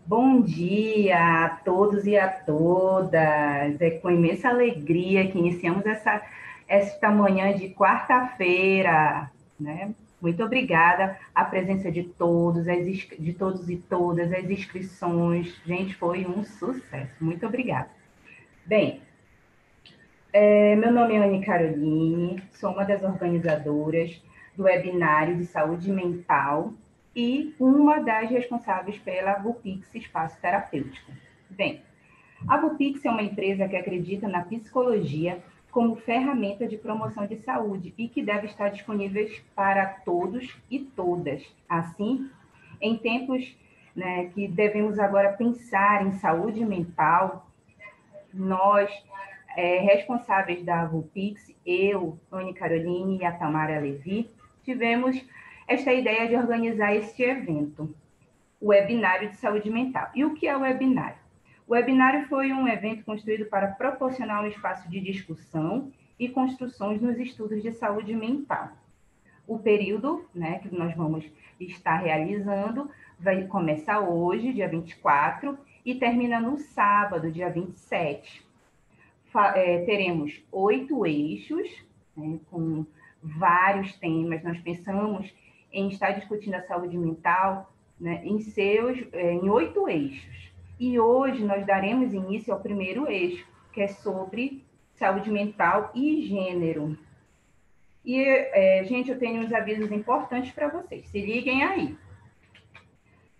Bom dia a todos e a todas. É com imensa alegria que iniciamos esta manhã de quarta-feira, né? Muito obrigada à presença de todos, de todos e todas, as inscrições. Gente, foi um sucesso. Muito obrigada. Bem, meu nome é Anne Caroline, sou uma das organizadoras do webinário de saúde mental e uma das responsáveis pela Vulpix Espaço Terapêutico. Bem, a Vulpix é uma empresa que acredita na psicologia como ferramenta de promoção de saúde e que deve estar disponível para todos e todas. Assim, em tempos, né, que devemos agora pensar em saúde mental, nós, responsáveis da Vulpix, eu, Anne Caroline e a Tamara Levi, tivemos esta ideia de organizar este evento, o Webinário de Saúde Mental. E o que é o webinário? O webinário foi um evento construído para proporcionar um espaço de discussão e construções nos estudos de saúde mental. O período, né, que nós vamos estar realizando vai começar hoje, dia 24, e termina no sábado, dia 27. Teremos 8 eixos, né, com vários temas. Nós pensamos em estar discutindo a saúde mental, né, em 8 eixos. E hoje nós daremos início ao primeiro eixo, que é sobre saúde mental e gênero. E, gente, eu tenho uns avisos importantes para vocês. Se liguem aí.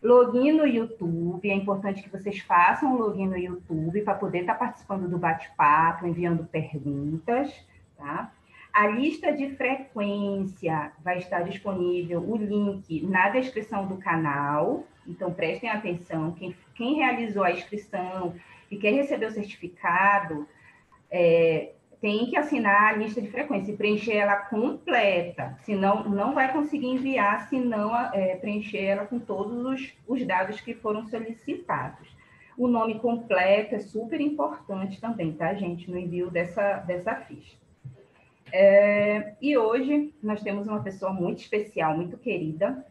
Login no YouTube, é importante que vocês façam um login no YouTube para poder estar participando do bate-papo, enviando perguntas, tá? A lista de frequência vai estar disponível, o link na descrição do canal, então prestem atenção, quem realizou a inscrição e quer receber o certificado, tem que assinar a lista de frequência e preencher ela completa, senão não vai conseguir enviar se não preencher ela com todos os dados que foram solicitados. O nome completo é super importante também, tá, gente, no envio dessa ficha. E hoje nós temos uma pessoa muito especial, muito querida,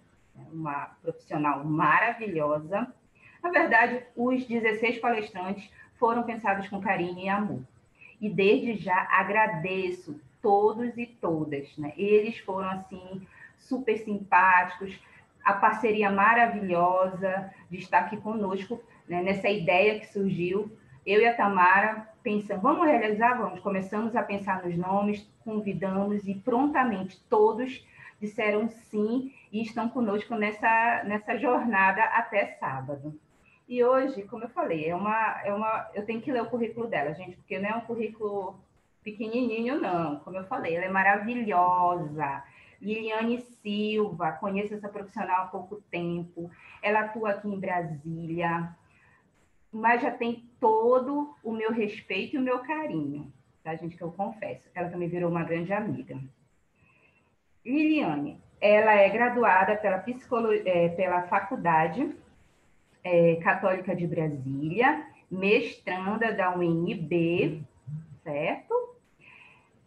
uma profissional maravilhosa. Na verdade, os 16 palestrantes foram pensados com carinho e amor. E desde já agradeço todos e todas, né? Eles foram, assim, super simpáticos, a parceria maravilhosa de estar aqui conosco, né? Nessa ideia que surgiu. Eu e a Tamara pensamos, vamos realizar? Vamos. Começamos a pensar nos nomes, convidamos e prontamente todos disseram sim e estão conosco nessa jornada até sábado. E hoje, como eu falei, eu tenho que ler o currículo dela, gente, porque não é um currículo pequenininho, não. Como eu falei, ela é maravilhosa. Liliane Silva, conheço essa profissional há pouco tempo. Ela atua aqui em Brasília, mas já tem todo o meu respeito e o meu carinho, tá, gente, que eu confesso. Ela também virou uma grande amiga. Liliane, ela é graduada pela Faculdade Católica de Brasília, mestranda da UNB, certo?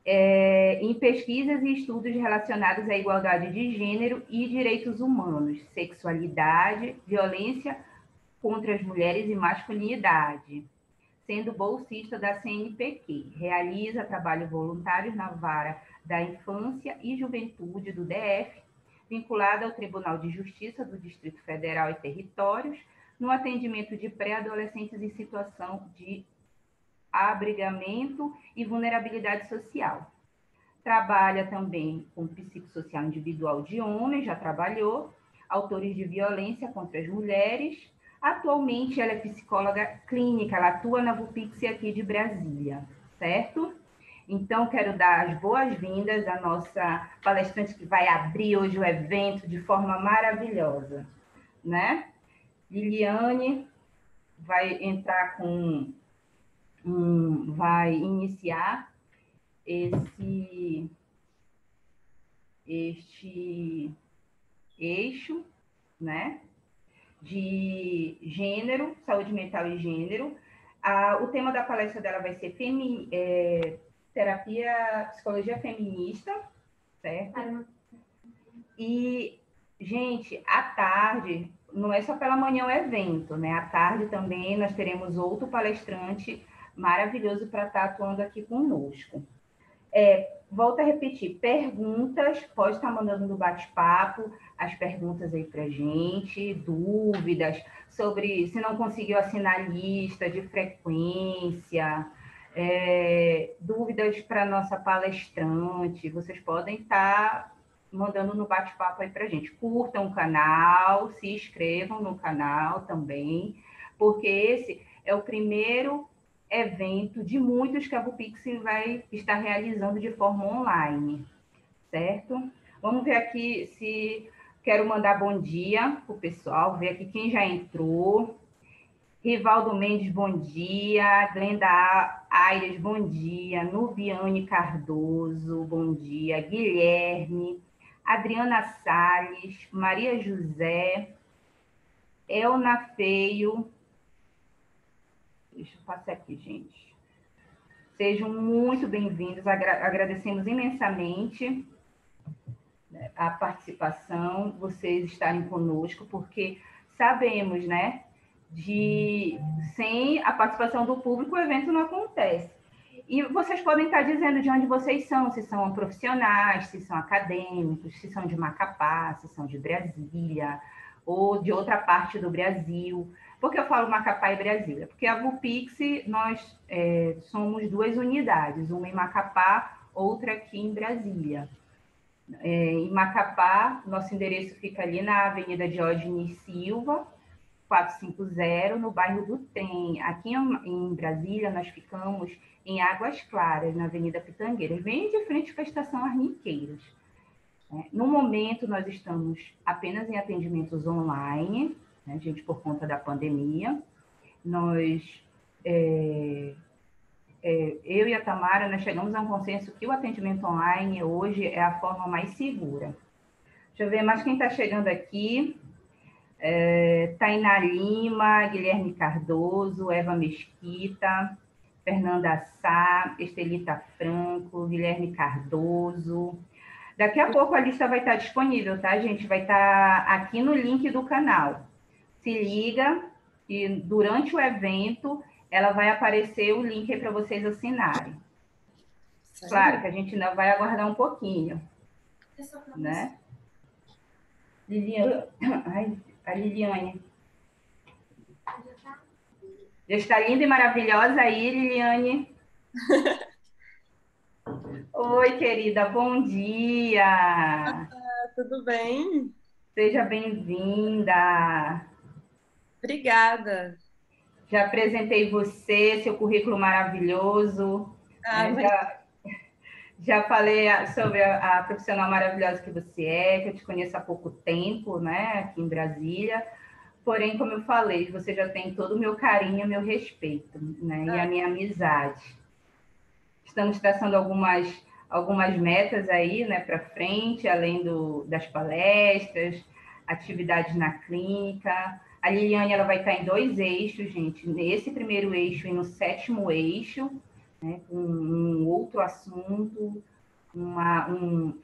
Em pesquisas e estudos relacionados à igualdade de gênero e direitos humanos, sexualidade, violência contra as mulheres e masculinidade, sendo bolsista da CNPq. Realiza trabalho voluntário na vara da Infância e Juventude do DF, vinculada ao Tribunal de Justiça do Distrito Federal e Territórios, no atendimento de pré-adolescentes em situação de abrigamento e vulnerabilidade social. Trabalha também com psicossocial individual de homens, já trabalhou, autores de violência contra as mulheres. Atualmente, ela é psicóloga clínica, ela atua na Vulpix aqui de Brasília, certo? Então, quero dar as boas-vindas à nossa palestrante que vai abrir hoje o evento de forma maravilhosa, né? Liliane vai entrar vai iniciar este eixo, né, de gênero, saúde mental e gênero. O tema da palestra dela vai ser terapia, psicologia feminista, certo? E, gente, à tarde, não é só pela manhã o evento, né? À tarde também nós teremos outro palestrante maravilhoso para estar atuando aqui conosco. Volto a repetir, perguntas, pode estar mandando no bate-papo as perguntas aí para gente, dúvidas sobre se não conseguiu assinar a lista de frequência, dúvidas para nossa palestrante, vocês podem estar mandando no bate-papo aí para gente. Curtam o canal, se inscrevam no canal também, porque esse é o primeiro evento de muitos que a Vupix vai estar realizando de forma online, certo? Vamos ver aqui se quero mandar bom dia para o pessoal, ver aqui quem já entrou. Rivaldo Mendes, bom dia. Glenda Aires, bom dia. Nubiane Cardoso, bom dia. Guilherme, Adriana Salles, Maria José, Elna Feio. Deixa eu passar aqui, gente. Sejam muito bem-vindos, agradecemos imensamente a participação, vocês estarem conosco, porque sabemos, né, sem a participação do público, o evento não acontece. E vocês podem estar dizendo de onde vocês são, se são profissionais, se são acadêmicos, se são de Macapá, se são de Brasília, ou de outra parte do Brasil. Por que eu falo Macapá e Brasília? Porque a Vupix, nós somos duas unidades, uma em Macapá, outra aqui em Brasília. Em Macapá, nosso endereço fica ali na Avenida Diógenes Silva, 450, no bairro do Trem. Aqui em Brasília, nós ficamos em Águas Claras, na Avenida Pitangueiras, bem de frente com a Estação Arniqueiras. No momento, nós estamos apenas em atendimentos online, né, gente, por conta da pandemia. Nós, eu e a Tamara, nós chegamos a um consenso que o atendimento online hoje é a forma mais segura. Deixa eu ver mais quem está chegando aqui. Tainá Lima, Guilherme Cardoso, Eva Mesquita, Fernanda Sá, Estelita Franco, Guilherme Cardoso. Daqui a pouco a lista vai estar disponível, tá, gente? Vai estar aqui no link do canal. Se liga e durante o evento ela vai aparecer o link aí para vocês assinarem. Claro que a gente ainda vai aguardar um pouquinho, né? Liliane, a Liliane. Já está linda e maravilhosa aí, Liliane. Oi, querida, bom dia. Tudo bem? Seja bem-vinda. Obrigada. Já apresentei você, seu currículo maravilhoso. Né? Já falei sobre a profissional maravilhosa que você é, que eu te conheço há pouco tempo, né, aqui em Brasília. Porém, como eu falei, você já tem todo o meu carinho, meu respeito, né, e a minha amizade. Estamos traçando algumas metas aí, né, para frente, além das palestras, atividades na clínica. A Liliane, ela vai estar em 2 eixos, gente, nesse primeiro eixo e no 7º eixo, né, com um outro assunto,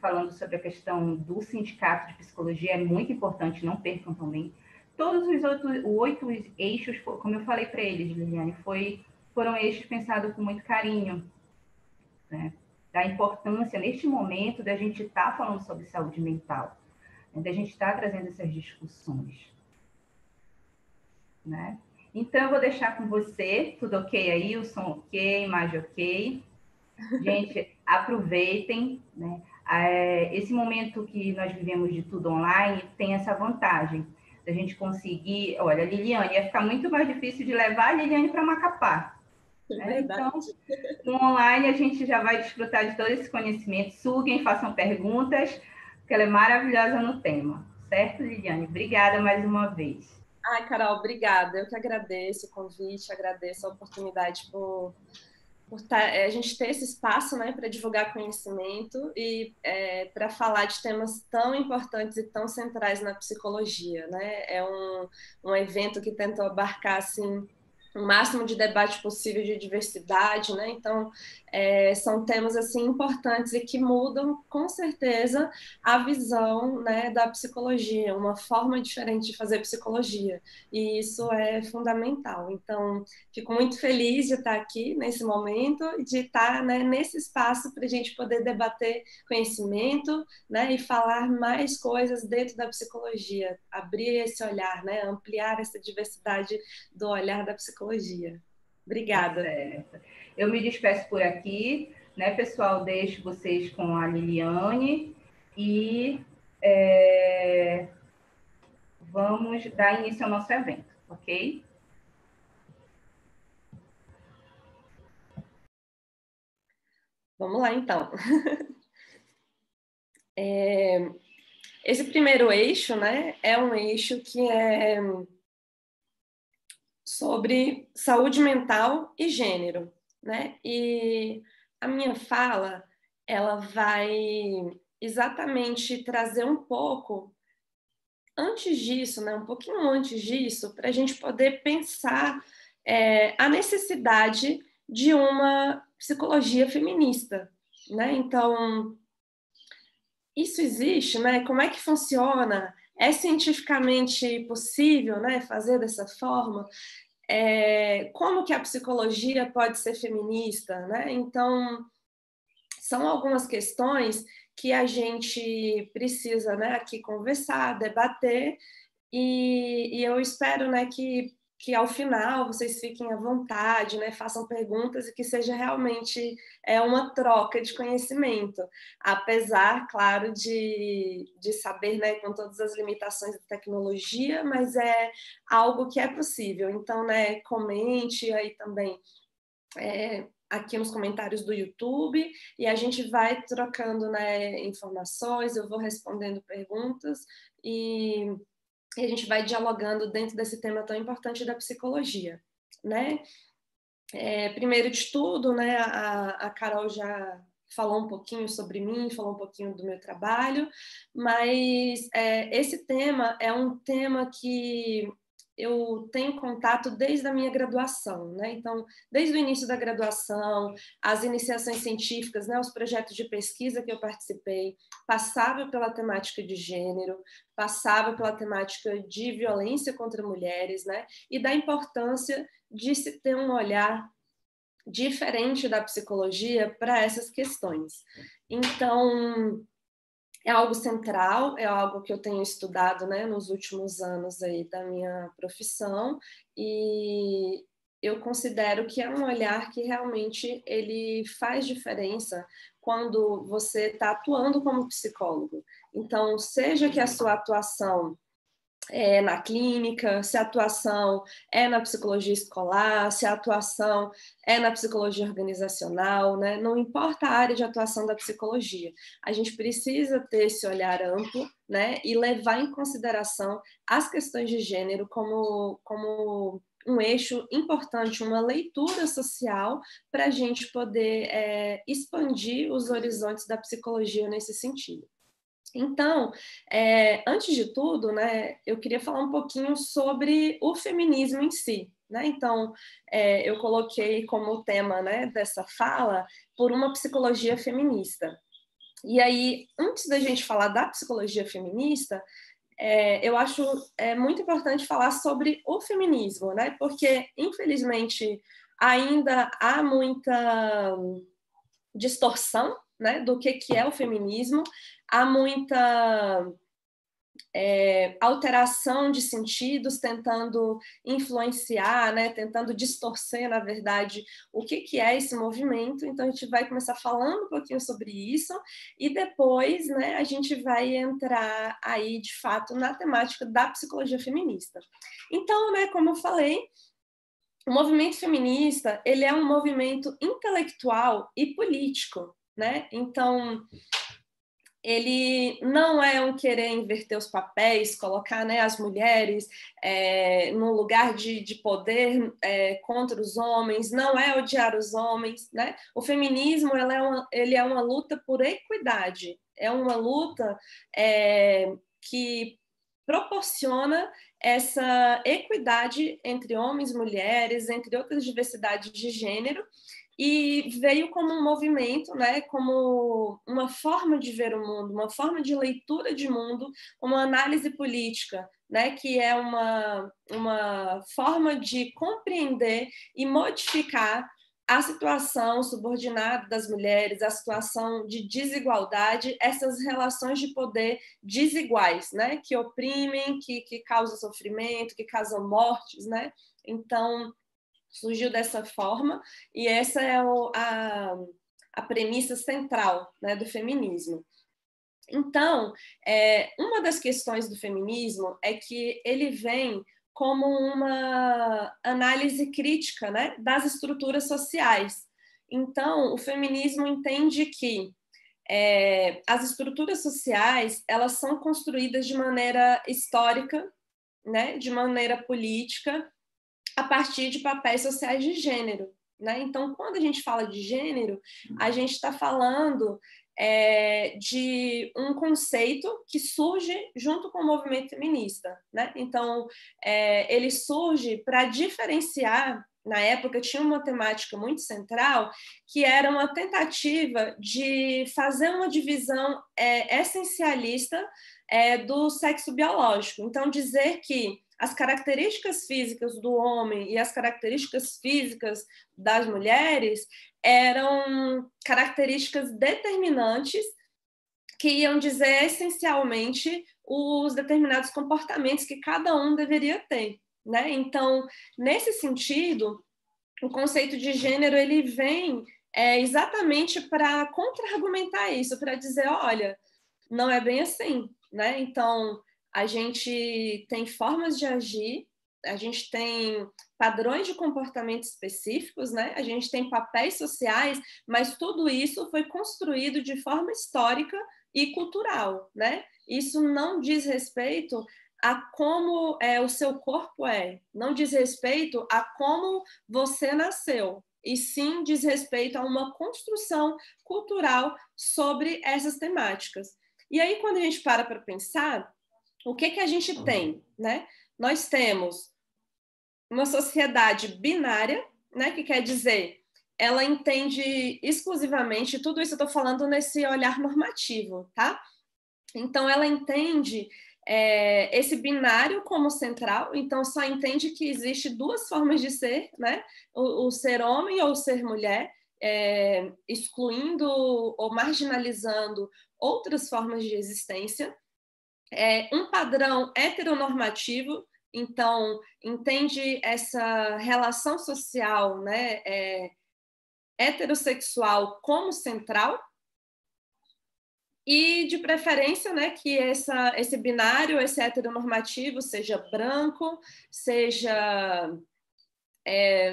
falando sobre a questão do sindicato de psicologia, é muito importante, não percam também. Todos os outros 8 eixos, como eu falei para eles, Liliane, foram eixos pensados com muito carinho, né, da importância, neste momento, da gente estar falando sobre saúde mental, né, da gente estar trazendo essas discussões. Né? Então, eu vou deixar com você, tudo ok aí, o som ok, imagem ok. Gente, aproveitem, né? Esse momento que nós vivemos de tudo online tem essa vantagem da gente conseguir. Olha, a Liliane, ia ficar muito mais difícil de levar a Liliane para Macapá. Né? Então, no online a gente já vai desfrutar de todo esse conhecimento. Suguem, façam perguntas, porque ela é maravilhosa no tema. Certo, Liliane? Obrigada mais uma vez. Ai, Carol, obrigada. Eu que agradeço o convite, agradeço a oportunidade por a gente ter esse espaço, né, para divulgar conhecimento e para falar de temas tão importantes e tão centrais na psicologia, né? É um evento que tentou abarcar assim o máximo de debate possível de diversidade, né? Então, são temas assim importantes e que mudam com certeza a visão, né, da psicologia, uma forma diferente de fazer psicologia, e isso é fundamental. Então, fico muito feliz de estar aqui nesse momento, de estar, né, nesse espaço para a gente poder debater conhecimento, né, e falar mais coisas dentro da psicologia, abrir esse olhar, né, ampliar essa diversidade do olhar da psicologia. Tá Obrigada. certo. Eu me despeço por aqui, né, pessoal? Deixo vocês com a Liliane e vamos dar início ao nosso evento, ok? Vamos lá, então. Esse primeiro eixo, né, é um eixo que é sobre saúde mental e gênero, né? E a minha fala, ela vai exatamente trazer um pouco antes disso, né, um pouquinho antes disso, para a gente poder pensar a necessidade de uma psicologia feminista, né? Então, isso existe, né? Como é que funciona? É cientificamente possível, né, fazer dessa forma? Como que a psicologia pode ser feminista, né? Então, são algumas questões que a gente precisa, né, aqui conversar, debater, e eu espero, né, que ao final vocês fiquem à vontade, né, façam perguntas e que seja realmente uma troca de conhecimento, apesar, claro, de saber, né, com todas as limitações da tecnologia, mas é algo que é possível. Então, né, comente aí também aqui nos comentários do YouTube, e a gente vai trocando, né, informações, eu vou respondendo perguntas, e a gente vai dialogando dentro desse tema tão importante da psicologia, né? Primeiro de tudo, né, a Carol já falou um pouquinho sobre mim, falou um pouquinho do meu trabalho, mas esse tema é um tema que eu tenho contato desde a minha graduação, né? Então, desde o início da graduação, as iniciações científicas, né, os projetos de pesquisa que eu participei, passava pela temática de gênero, passava pela temática de violência contra mulheres, né? E da importância de se ter um olhar diferente da psicologia para essas questões. Então, é algo central, é algo que eu tenho estudado, né, nos últimos anos aí da minha profissão, e eu considero que é um olhar que realmente ele faz diferença quando você está atuando como psicólogo. Então, seja que a sua atuação na clínica, se a atuação é na psicologia escolar, se a atuação é na psicologia organizacional, né? Não importa a área de atuação da psicologia, a gente precisa ter esse olhar amplo, né? E levar em consideração as questões de gênero como um eixo importante, uma leitura social para a gente poder expandir os horizontes da psicologia nesse sentido. Então, antes de tudo, né, eu queria falar um pouquinho sobre o feminismo em si. Né? Então, eu coloquei como tema, né, dessa fala por uma psicologia feminista. E aí, antes da gente falar da psicologia feminista, eu acho muito importante falar sobre o feminismo, né? Porque, infelizmente, ainda há muita distorção, né, do que é o feminismo, há muita alteração de sentidos tentando influenciar, né, tentando distorcer, na verdade, o que é esse movimento. Então, a gente vai começar falando um pouquinho sobre isso e depois, né, a gente vai entrar aí, de fato, na temática da psicologia feminista. Então, né, como eu falei, o movimento feminista, ele é um movimento intelectual e político, né? Então, ele não é um querer inverter os papéis, colocar, né, as mulheres num lugar de poder contra os homens, não é odiar os homens, né? O feminismo ele é uma luta por equidade, é uma luta que proporciona essa equidade entre homens e mulheres, entre outras diversidades de gênero, e veio como um movimento, né, como uma forma de ver o mundo, uma forma de leitura de mundo, uma análise política, né, que é uma forma de compreender e modificar a situação subordinada das mulheres, a situação de desigualdade, essas relações de poder desiguais, né, que oprimem, que causam sofrimento, que causam mortes, né? Então, surgiu dessa forma, e essa é a premissa central, né, do feminismo. Então, uma das questões do feminismo é que ele vem como uma análise crítica, né, das estruturas sociais. Então, o feminismo entende que as estruturas sociais, elas são construídas de maneira histórica, né, de maneira política, a partir de papéis sociais de gênero, né? Então, quando a gente fala de gênero, a gente está falando de um conceito que surge junto com o movimento feminista, né? Então, ele surge para diferenciar. Na época, tinha uma temática muito central, que era uma tentativa de fazer uma divisão essencialista do sexo biológico. Então, dizer que as características físicas do homem e as características físicas das mulheres eram características determinantes que iam dizer essencialmente os determinados comportamentos que cada um deveria ter, né? Então, nesse sentido, o conceito de gênero ele vem exatamente para contra-argumentar isso, para dizer, olha, não é bem assim, né? Então, a gente tem formas de agir, a gente tem padrões de comportamento específicos, né? A gente tem papéis sociais, mas tudo isso foi construído de forma histórica e cultural, né? Isso não diz respeito a como o seu corpo não diz respeito a como você nasceu, e sim diz respeito a uma construção cultural sobre essas temáticas. E aí, quando a gente para pensar, o que a gente tem, né? Nós temos uma sociedade binária, né? Que quer dizer, ela entende exclusivamente, tudo isso eu estou falando nesse olhar normativo, tá? Então, ela entende esse binário como central, então só entende que existe duas formas de ser, né? O ser homem ou o ser mulher, excluindo ou marginalizando outras formas de existência. Um padrão heteronormativo, então entende essa relação social, né, heterossexual como central, e de preferência, né, que esse binário, esse heteronormativo, seja branco, seja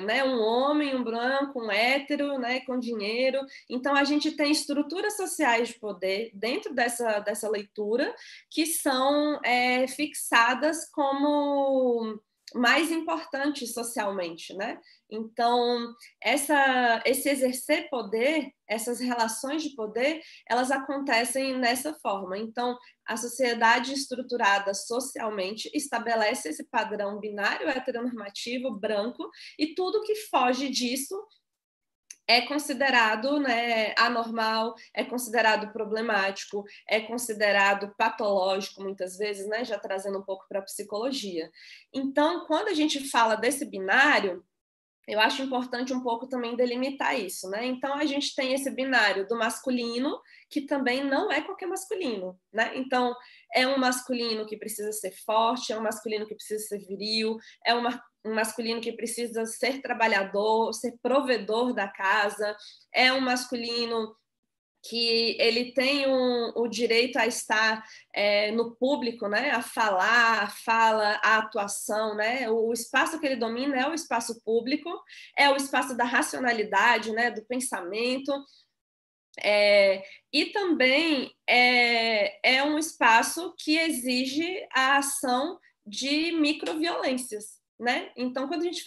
né, um homem, um branco, um hétero, né, com dinheiro. Então, a gente tem estruturas sociais de poder dentro dessa leitura que são fixadas como mais importantes socialmente, né? Então, esse exercer poder, essas relações de poder, elas acontecem nessa forma. Então, a sociedade estruturada socialmente estabelece esse padrão binário heteronormativo branco, e tudo que foge disso é considerado, né, anormal, é considerado problemático, é considerado patológico muitas vezes, né, já trazendo um pouco para a psicologia. Então, quando a gente fala desse binário, eu acho importante um pouco também delimitar isso, né? Então, a gente tem esse binário do masculino, que também não é qualquer masculino, né? Então, é um masculino que precisa ser forte, é um masculino que precisa ser viril, é um masculino que precisa ser trabalhador, ser provedor da casa, é um masculino que ele tem o direito a estar no público, né? A falar, a fala, a atuação, né? O espaço que ele domina é o espaço público, é o espaço da racionalidade, né? Do pensamento, e também é um espaço que exige a ação de microviolências, né? Então, quando a gente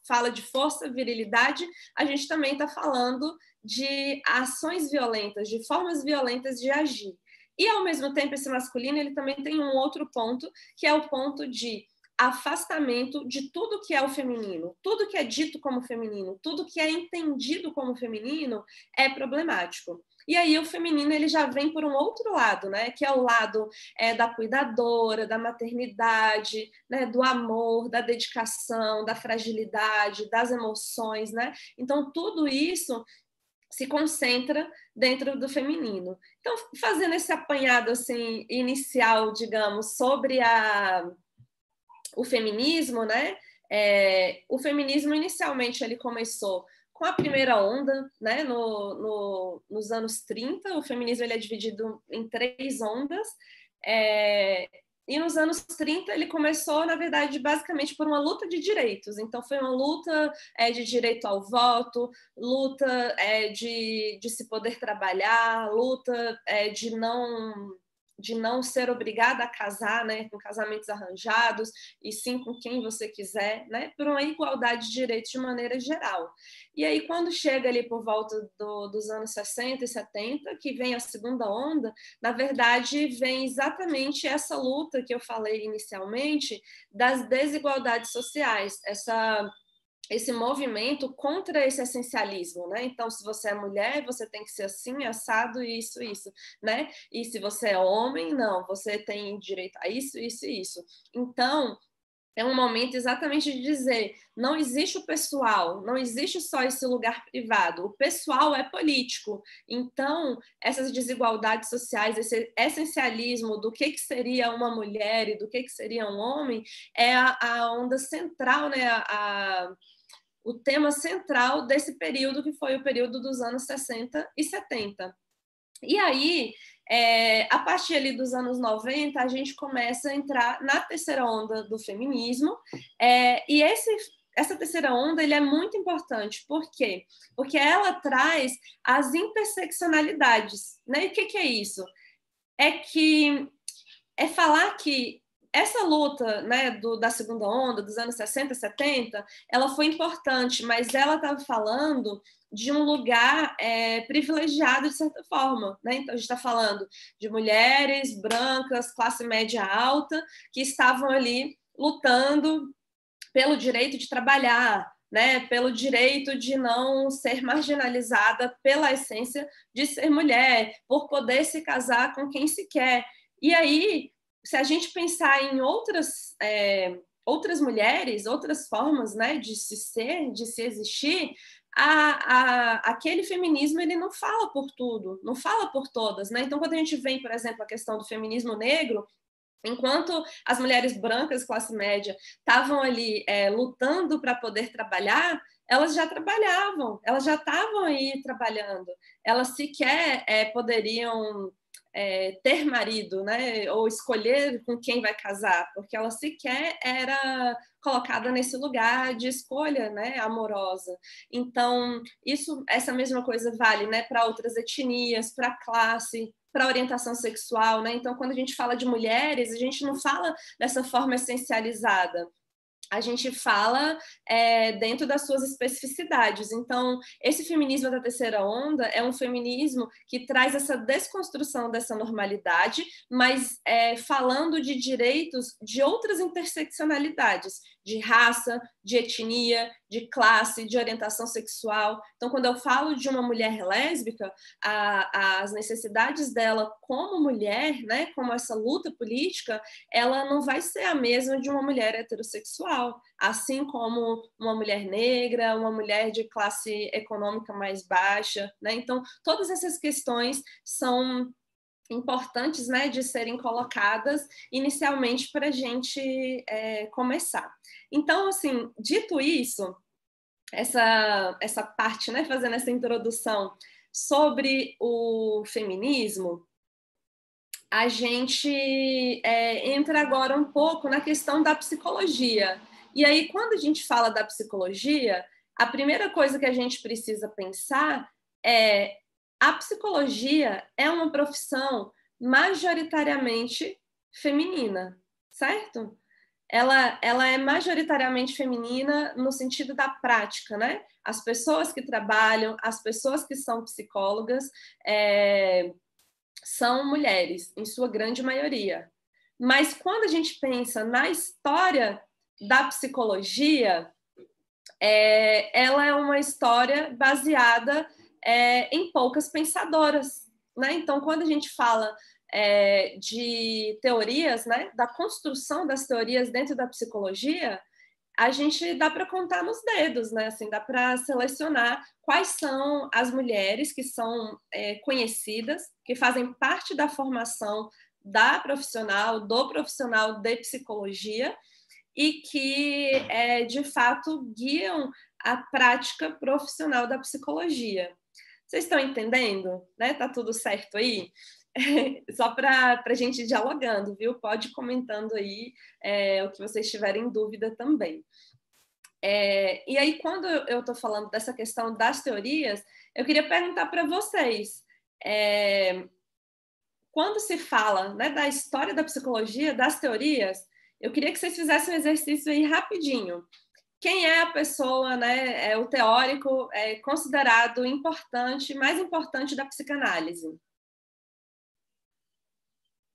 fala de força, virilidade, a gente também está falando de ações violentas, de formas violentas de agir. E, ao mesmo tempo, esse masculino ele também tem um outro ponto, que é o ponto de afastamento de tudo que é o feminino. Tudo que é dito como feminino, tudo que é entendido como feminino é problemático. E aí o feminino ele já vem por um outro lado, né? Que é o lado da cuidadora, da maternidade, né? Do amor, da dedicação, da fragilidade, das emoções, né? Então tudo isso se concentra dentro do feminino. Então, fazendo esse apanhado assim inicial, digamos, sobre o feminismo, né? O feminismo inicialmente ele começou com a primeira onda, né? Nos anos 30, o feminismo ele é dividido em 3 ondas. E nos anos 30 ele começou, na verdade, basicamente por uma luta de direitos. Então, foi uma luta de direito ao voto, luta de se poder trabalhar, luta de não ser obrigada a casar, né, com casamentos arranjados, e sim com quem você quiser, né, por uma igualdade de direitos de maneira geral. E aí, quando chega ali por volta dos anos 60 e 70, que vem a segunda onda, na verdade, vem exatamente essa luta que eu falei inicialmente das desigualdades sociais, esse movimento contra esse essencialismo, né? Então, se você é mulher, você tem que ser assim, assado, isso, né? E se você é homem, não, você tem direito a isso, isso e isso. Então, é um momento exatamente de dizer, não existe o pessoal, não existe só esse lugar privado, o pessoal é político. Então, essas desigualdades sociais, esse essencialismo do que seria uma mulher e do que seria um homem, é a onda central, né? O tema central desse período, que foi o período dos anos 60 e 70. E aí, a partir ali dos anos 90, a gente começa a entrar na terceira onda do feminismo, e essa terceira onda ele é muito importante. Por quê? Porque ela traz as interseccionalidades. Né? E o que é isso? É falar que essa luta, né, da segunda onda, dos anos 60, 70, ela foi importante, mas ela estava falando de um lugar privilegiado, de certa forma. Né? Então, a gente está falando de mulheres brancas, classe média alta, que estavam ali lutando pelo direito de trabalhar, né, pelo direito de não ser marginalizada pela essência de ser mulher, por poder se casar com quem se quer. E aí, se a gente pensar em outras mulheres, outras formas, né, de se ser, de se existir, aquele feminismo ele não fala por tudo, não fala por todas. Né? Então, quando a gente vem, por exemplo, a questão do feminismo negro, enquanto as mulheres brancas, classe média, estavam ali lutando para poder trabalhar, elas já trabalhavam, elas já estavam aí trabalhando, elas sequer poderiam ter marido, né, ou escolher com quem vai casar, porque ela sequer era colocada nesse lugar de escolha, né, amorosa. Então, essa mesma coisa vale, né, para outras etnias, para classe, para orientação sexual, né? Então, quando a gente fala de mulheres, a gente não fala dessa forma essencializada. A gente fala dentro das suas especificidades. Então, esse feminismo da terceira onda é um feminismo que traz essa desconstrução dessa normalidade, mas falando de direitos de outras interseccionalidades, de raça, de etnia, de classe, de orientação sexual. Então, quando eu falo de uma mulher lésbica, as necessidades dela como mulher, né, como essa luta política, ela não vai ser a mesma de uma mulher heterossexual, assim como uma mulher negra, uma mulher de classe econômica mais baixa, né? Então, todas essas questões são importantes, né, de serem colocadas inicialmente para a gente começar. Então, assim, dito isso, essa parte, né, fazendo essa introdução sobre o feminismo, a gente entra agora um pouco na questão da psicologia. E aí, quando a gente fala da psicologia, a primeira coisa que a gente precisa pensar é a psicologia é uma profissão majoritariamente feminina, certo? Ela é majoritariamente feminina no sentido da prática, né? As pessoas que trabalham, as pessoas que são psicólogas, são mulheres, em sua grande maioria. Mas quando a gente pensa na história da psicologia, ela é uma história baseada em poucas pensadoras, né? Então, quando a gente fala de teorias, né, da construção das teorias dentro da psicologia, a gente dá para contar nos dedos, né? Assim, dá para selecionar quais são as mulheres que são conhecidas, que fazem parte da formação do profissional de psicologia e que, de fato, guiam a prática profissional da psicologia. Vocês estão entendendo? Né? Tá tudo certo aí? Só para a gente ir dialogando, viu? Pode ir comentando aí o que vocês tiverem dúvida também. E aí, quando eu estou falando dessa questão das teorias, eu queria perguntar para vocês, quando se fala, né, da história da psicologia, das teorias, eu queria que vocês fizessem um exercício aí rapidinho. Quem é a pessoa, né, o teórico considerado importante, mais importante da psicanálise?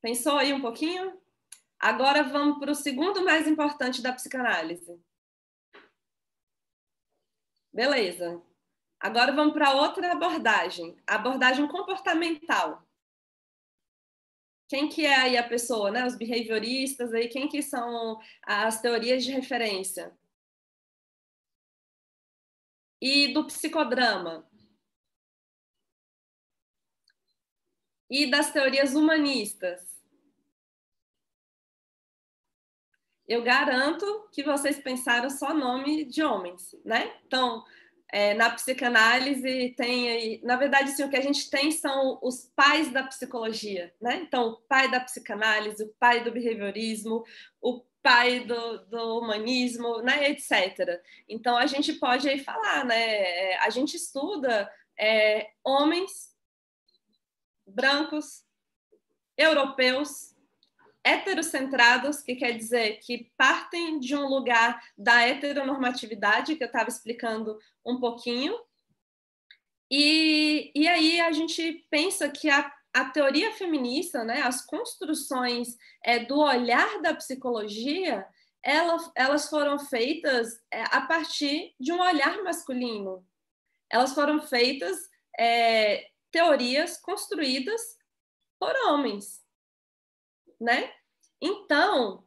Pensou aí um pouquinho? Agora vamos para o segundo mais importante da psicanálise. Beleza. Agora vamos para outra abordagem, a abordagem comportamental. Quem que é aí a pessoa, né? Os behavioristas aí, quem que são as teorias de referência? E do psicodrama? E das teorias humanistas? Eu garanto que vocês pensaram só nome de homens, né? Então, na psicanálise tem aí, na verdade, assim, o que a gente tem são os pais da psicologia, né? Então, o pai da psicanálise, o pai do behaviorismo, o pai do humanismo, né, etc. Então, a gente pode aí falar, né? A gente estuda homens brancos, europeus, heterocentrados, que quer dizer que partem de um lugar da heteronormatividade, que eu estava explicando um pouquinho, e aí a gente pensa que a teoria feminista, né, as construções do olhar da psicologia, elas foram feitas a partir de um olhar masculino. Elas foram feitas teorias construídas por homens, né? Então,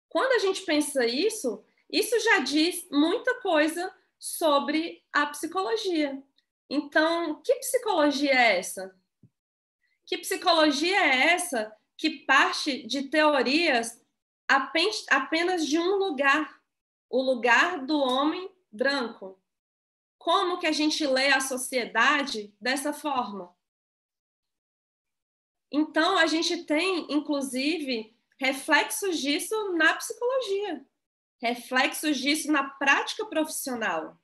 quando a gente pensa isso, isso já diz muita coisa sobre a psicologia. Então, que psicologia é essa? Que psicologia é essa que parte de teorias apenas de um lugar, o lugar do homem branco? Como que a gente lê a sociedade dessa forma? Então, a gente tem, inclusive, reflexos disso na psicologia, reflexos disso na prática profissional.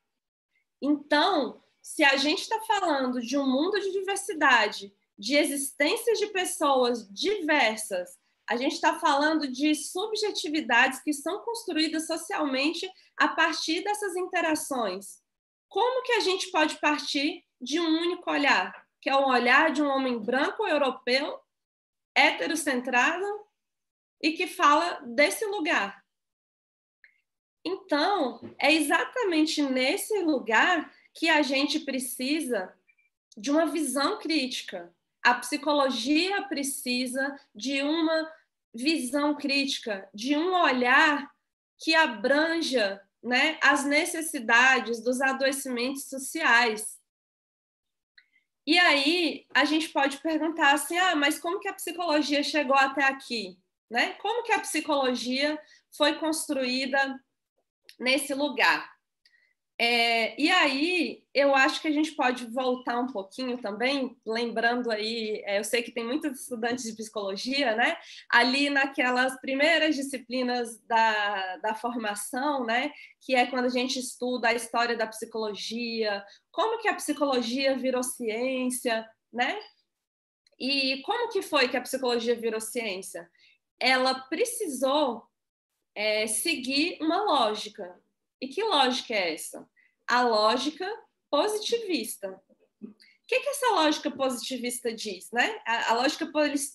Então, se a gente está falando de um mundo de diversidade, de existências de pessoas diversas, a gente está falando de subjetividades que são construídas socialmente a partir dessas interações. Como que a gente pode partir de um único olhar, que é o olhar de um homem branco europeu, heterocentrado, e que fala desse lugar? Então, é exatamente nesse lugar que a gente precisa de uma visão crítica. A psicologia precisa de uma visão crítica, de um olhar que abranja, né, as necessidades dos adoecimentos sociais. E aí a gente pode perguntar assim, mas como que a psicologia chegou até aqui? Né? Como que a psicologia foi construída nesse lugar? E aí, eu acho que a gente pode voltar um pouquinho também, lembrando aí, eu sei que tem muitos estudantes de psicologia, né? Ali naquelas primeiras disciplinas da formação, né? Que é quando a gente estuda a história da psicologia, como que a psicologia virou ciência, né? E como que foi que a psicologia virou ciência? Ela precisou seguir uma lógica. E que lógica é essa? A lógica positivista. que essa lógica positivista diz, né? A lógica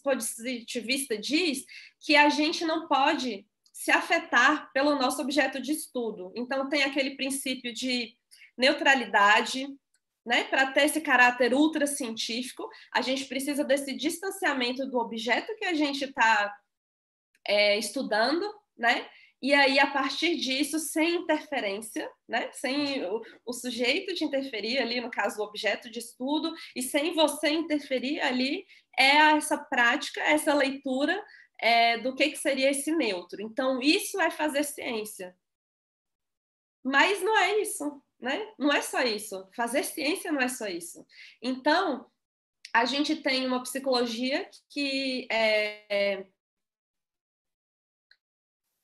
positivista diz que a gente não pode se afetar pelo nosso objeto de estudo. Então, tem aquele princípio de neutralidade, né? Para ter esse caráter ultracientífico, a gente precisa desse distanciamento do objeto que a gente está estudando, né? E aí, a partir disso, sem interferência, né? Sem o sujeito de interferir ali, no caso, o objeto de estudo, e sem você interferir ali, essa prática, essa leitura do que seria esse neutro. Então, isso é fazer ciência. Mas não é isso, né? Não é só isso. Fazer ciência não é só isso. Então, a gente tem uma psicologia que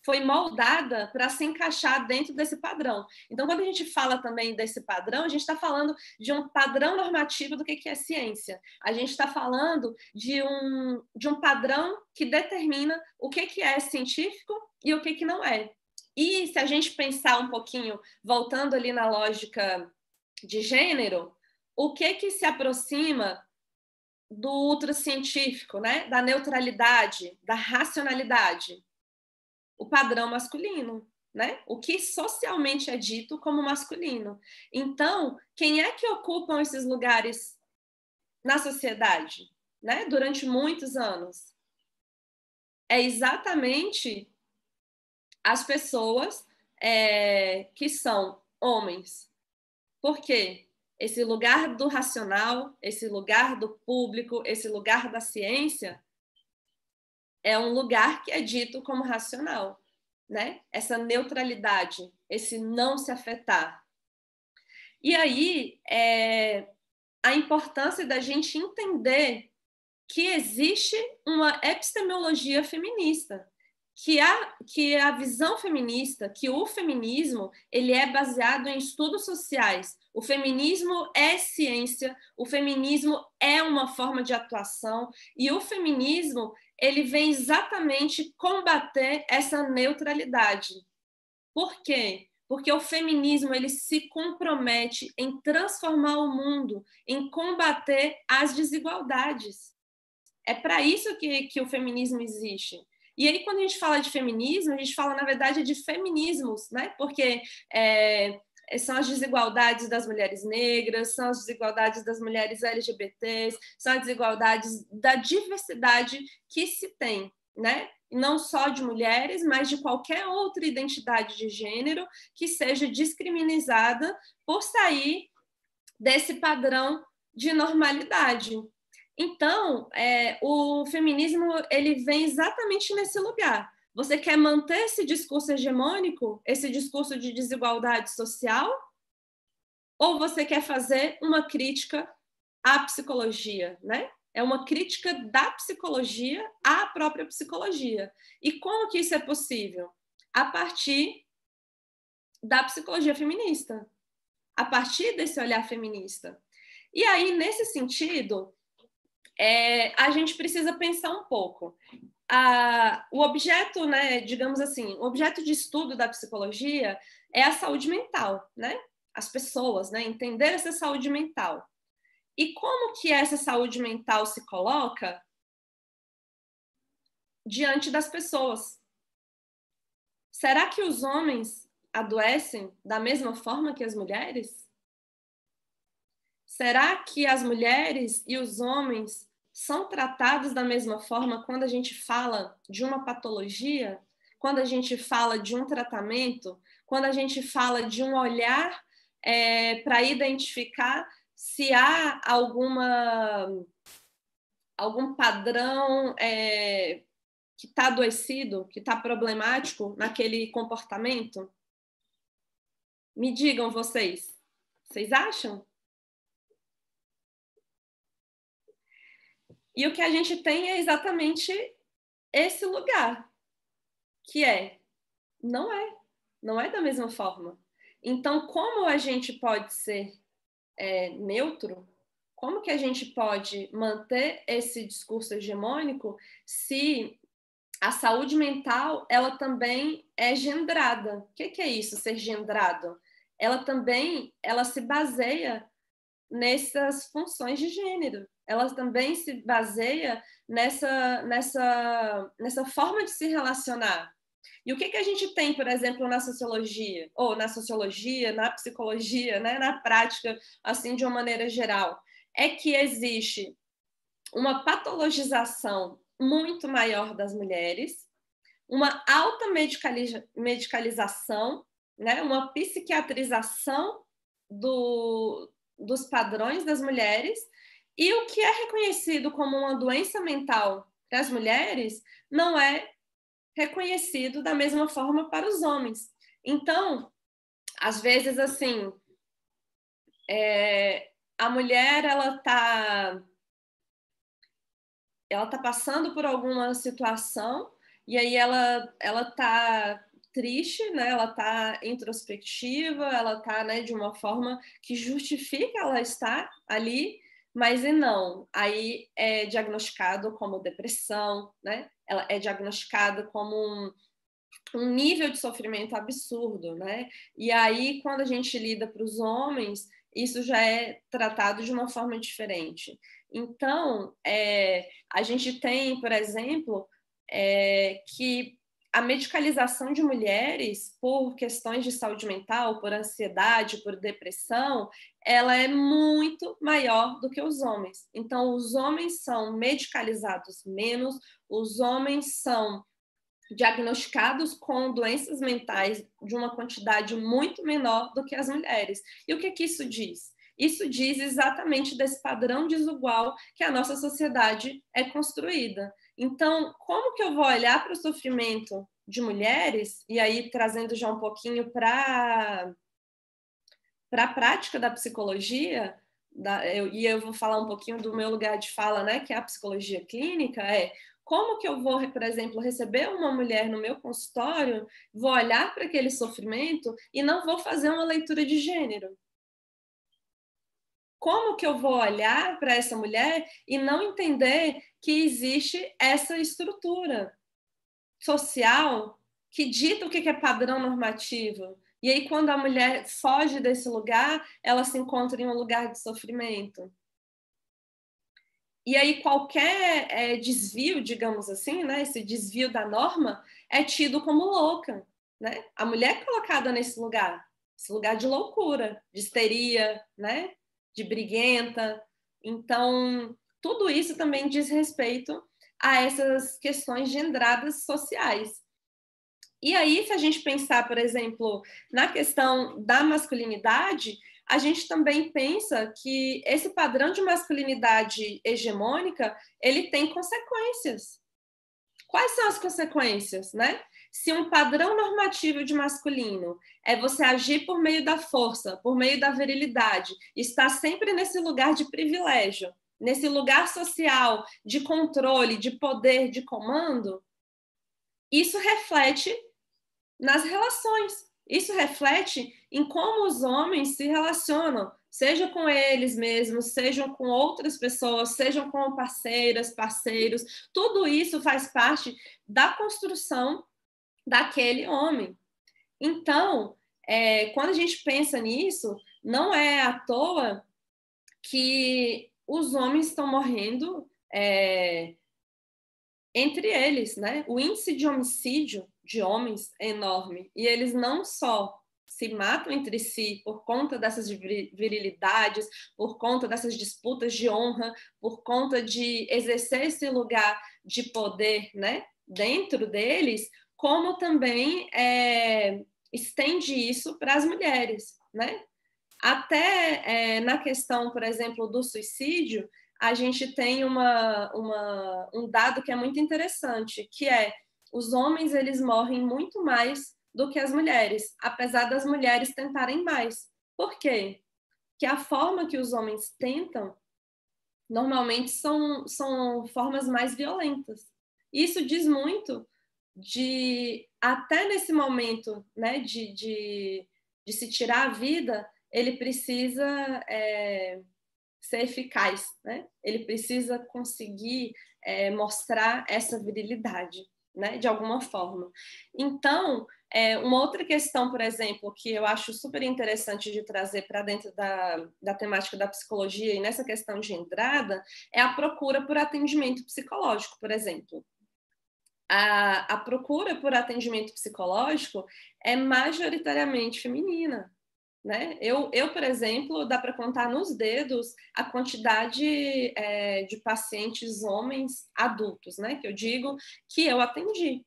foi moldada para se encaixar dentro desse padrão. Então, quando a gente fala também desse padrão, a gente está falando de um padrão normativo do que é ciência. A gente está falando de um padrão que determina o que é científico e o que não é. E se a gente pensar um pouquinho, voltando ali na lógica de gênero, o que se aproxima do ultracientífico, né? Da neutralidade, da racionalidade? O padrão masculino, né? O que socialmente é dito como masculino. Então, quem é que ocupam esses lugares na sociedade, né? Durante muitos anos? É exatamente as pessoas que são homens. Por quê? Esse lugar do racional, esse lugar do público, esse lugar da ciência é um lugar que é dito como racional, né? Essa neutralidade, esse não se afetar. E aí, a importância da gente entender que existe uma epistemologia feminista, que a visão feminista, que o feminismo, ele é baseado em estudos sociais. O feminismo é ciência, o feminismo é uma forma de atuação, e o feminismo, ele vem exatamente combater essa neutralidade. Por quê? Porque o feminismo, ele se compromete em transformar o mundo, em combater as desigualdades. É para isso que o feminismo existe. E aí, quando a gente fala de feminismo, a gente fala, na verdade, de feminismos, né? Porque são as desigualdades das mulheres negras, são as desigualdades das mulheres LGBTs, são as desigualdades da diversidade que se tem, né? Não só de mulheres, mas de qualquer outra identidade de gênero que seja discriminada por sair desse padrão de normalidade. Então, o feminismo, ele vem exatamente nesse lugar. Você quer manter esse discurso hegemônico, esse discurso de desigualdade social, ou você quer fazer uma crítica à psicologia, né? É uma crítica da psicologia à própria psicologia. E como que isso é possível? A partir da psicologia feminista, a partir desse olhar feminista. E aí, nesse sentido, a gente precisa pensar um pouco. O objeto, né, digamos assim, o objeto de estudo da psicologia é a saúde mental, né? As pessoas, né? Entender essa saúde mental. E como que essa saúde mental se coloca diante das pessoas? Será que os homens adoecem da mesma forma que as mulheres? Será que as mulheres e os homens são tratados da mesma forma quando a gente fala de uma patologia, quando a gente fala de um tratamento, quando a gente fala de um olhar para identificar se há algum padrão que está adoecido, que está problemático naquele comportamento? Me digam vocês acham? E o que a gente tem é exatamente esse lugar, que não é da mesma forma. Então, como a gente pode ser neutro? Como que a gente pode manter esse discurso hegemônico se a saúde mental, ela também é gendrada? O que é isso, ser gendrado? Ela se baseia nessas funções de gênero. Ela também se baseia nessa forma de se relacionar. E o que a gente tem, por exemplo, na sociologia, ou na sociologia, na psicologia, né, na prática, assim, de uma maneira geral, é que existe uma patologização muito maior das mulheres, uma alta medicalização, né, uma psiquiatrização dos padrões das mulheres, e o que é reconhecido como uma doença mental para as mulheres não é reconhecido da mesma forma para os homens. Então, às vezes, assim, a mulher ela tá passando por alguma situação e aí ela tá triste, né? Ela tá introspectiva, ela tá, né, de uma forma que justifica ela estar ali, mas e não. Aí é diagnosticado como depressão, né? Ela é diagnosticada como um nível de sofrimento absurdo, né? E aí, quando a gente lida para os homens, isso já é tratado de uma forma diferente. Então, a gente tem, por exemplo, que a medicalização de mulheres por questões de saúde mental, por ansiedade, por depressão, ela é muito maior do que os homens. Então, os homens são medicalizados menos, os homens são diagnosticados com doenças mentais de uma quantidade muito menor do que as mulheres. E o que isso diz? Isso diz exatamente desse padrão desigual que a nossa sociedade é construída. Então, como que eu vou olhar para o sofrimento de mulheres, e aí trazendo já um pouquinho para a prática da psicologia, e eu vou falar um pouquinho do meu lugar de fala, né, que é a psicologia clínica, como que eu vou, por exemplo, receber uma mulher no meu consultório, vou olhar para aquele sofrimento e não vou fazer uma leitura de gênero? Como que eu vou olhar para essa mulher e não entender que existe essa estrutura social que dita o que é padrão normativo? E aí, quando a mulher foge desse lugar, ela se encontra em um lugar de sofrimento. E aí qualquer desvio, digamos assim, né, esse desvio da norma, é tido como louca, né? A mulher é colocada nesse lugar de loucura, de histeria, né, de briguenta. Então, tudo isso também diz respeito a essas questões gendradas sociais. E aí, se a gente pensar, por exemplo, na questão da masculinidade, a gente também pensa que esse padrão de masculinidade hegemônica, ele tem consequências. Quais são as consequências, né? Se um padrão normativo de masculino é você agir por meio da força, por meio da virilidade, estar sempre nesse lugar de privilégio, nesse lugar social de controle, de poder, de comando, isso reflete nas relações. Isso reflete em como os homens se relacionam, seja com eles mesmos, sejam com outras pessoas, sejam com parceiras, parceiros. Tudo isso faz parte da construção daquele homem. Então, quando a gente pensa nisso, não é à toa que os homens estão morrendo entre eles, né? O índice de homicídio de homens é enorme e eles não só se matam entre si por conta dessas virilidades, por conta dessas disputas de honra, por conta de exercer esse lugar de poder, né, dentro deles, como também estende isso para as mulheres, né? Até na questão, por exemplo, do suicídio, a gente tem um dado que é muito interessante, que é os homens eles morrem muito mais do que as mulheres, apesar das mulheres tentarem mais. Por quê? Porque a forma que os homens tentam normalmente são formas mais violentas. Isso diz muito de, até nesse momento, né, de se tirar a vida, ele precisa ser eficaz, né? Ele precisa conseguir mostrar essa virilidade, né? De alguma forma. Então, Uma outra questão, por exemplo, que eu acho super interessante de trazer para dentro da temática da psicologia e nessa questão de entrada, é a procura por atendimento psicológico, por exemplo. A procura por atendimento psicológico é majoritariamente feminina, né? Por exemplo, dá para contar nos dedos a quantidade de pacientes homens adultos, né? Que eu digo que eu atendi.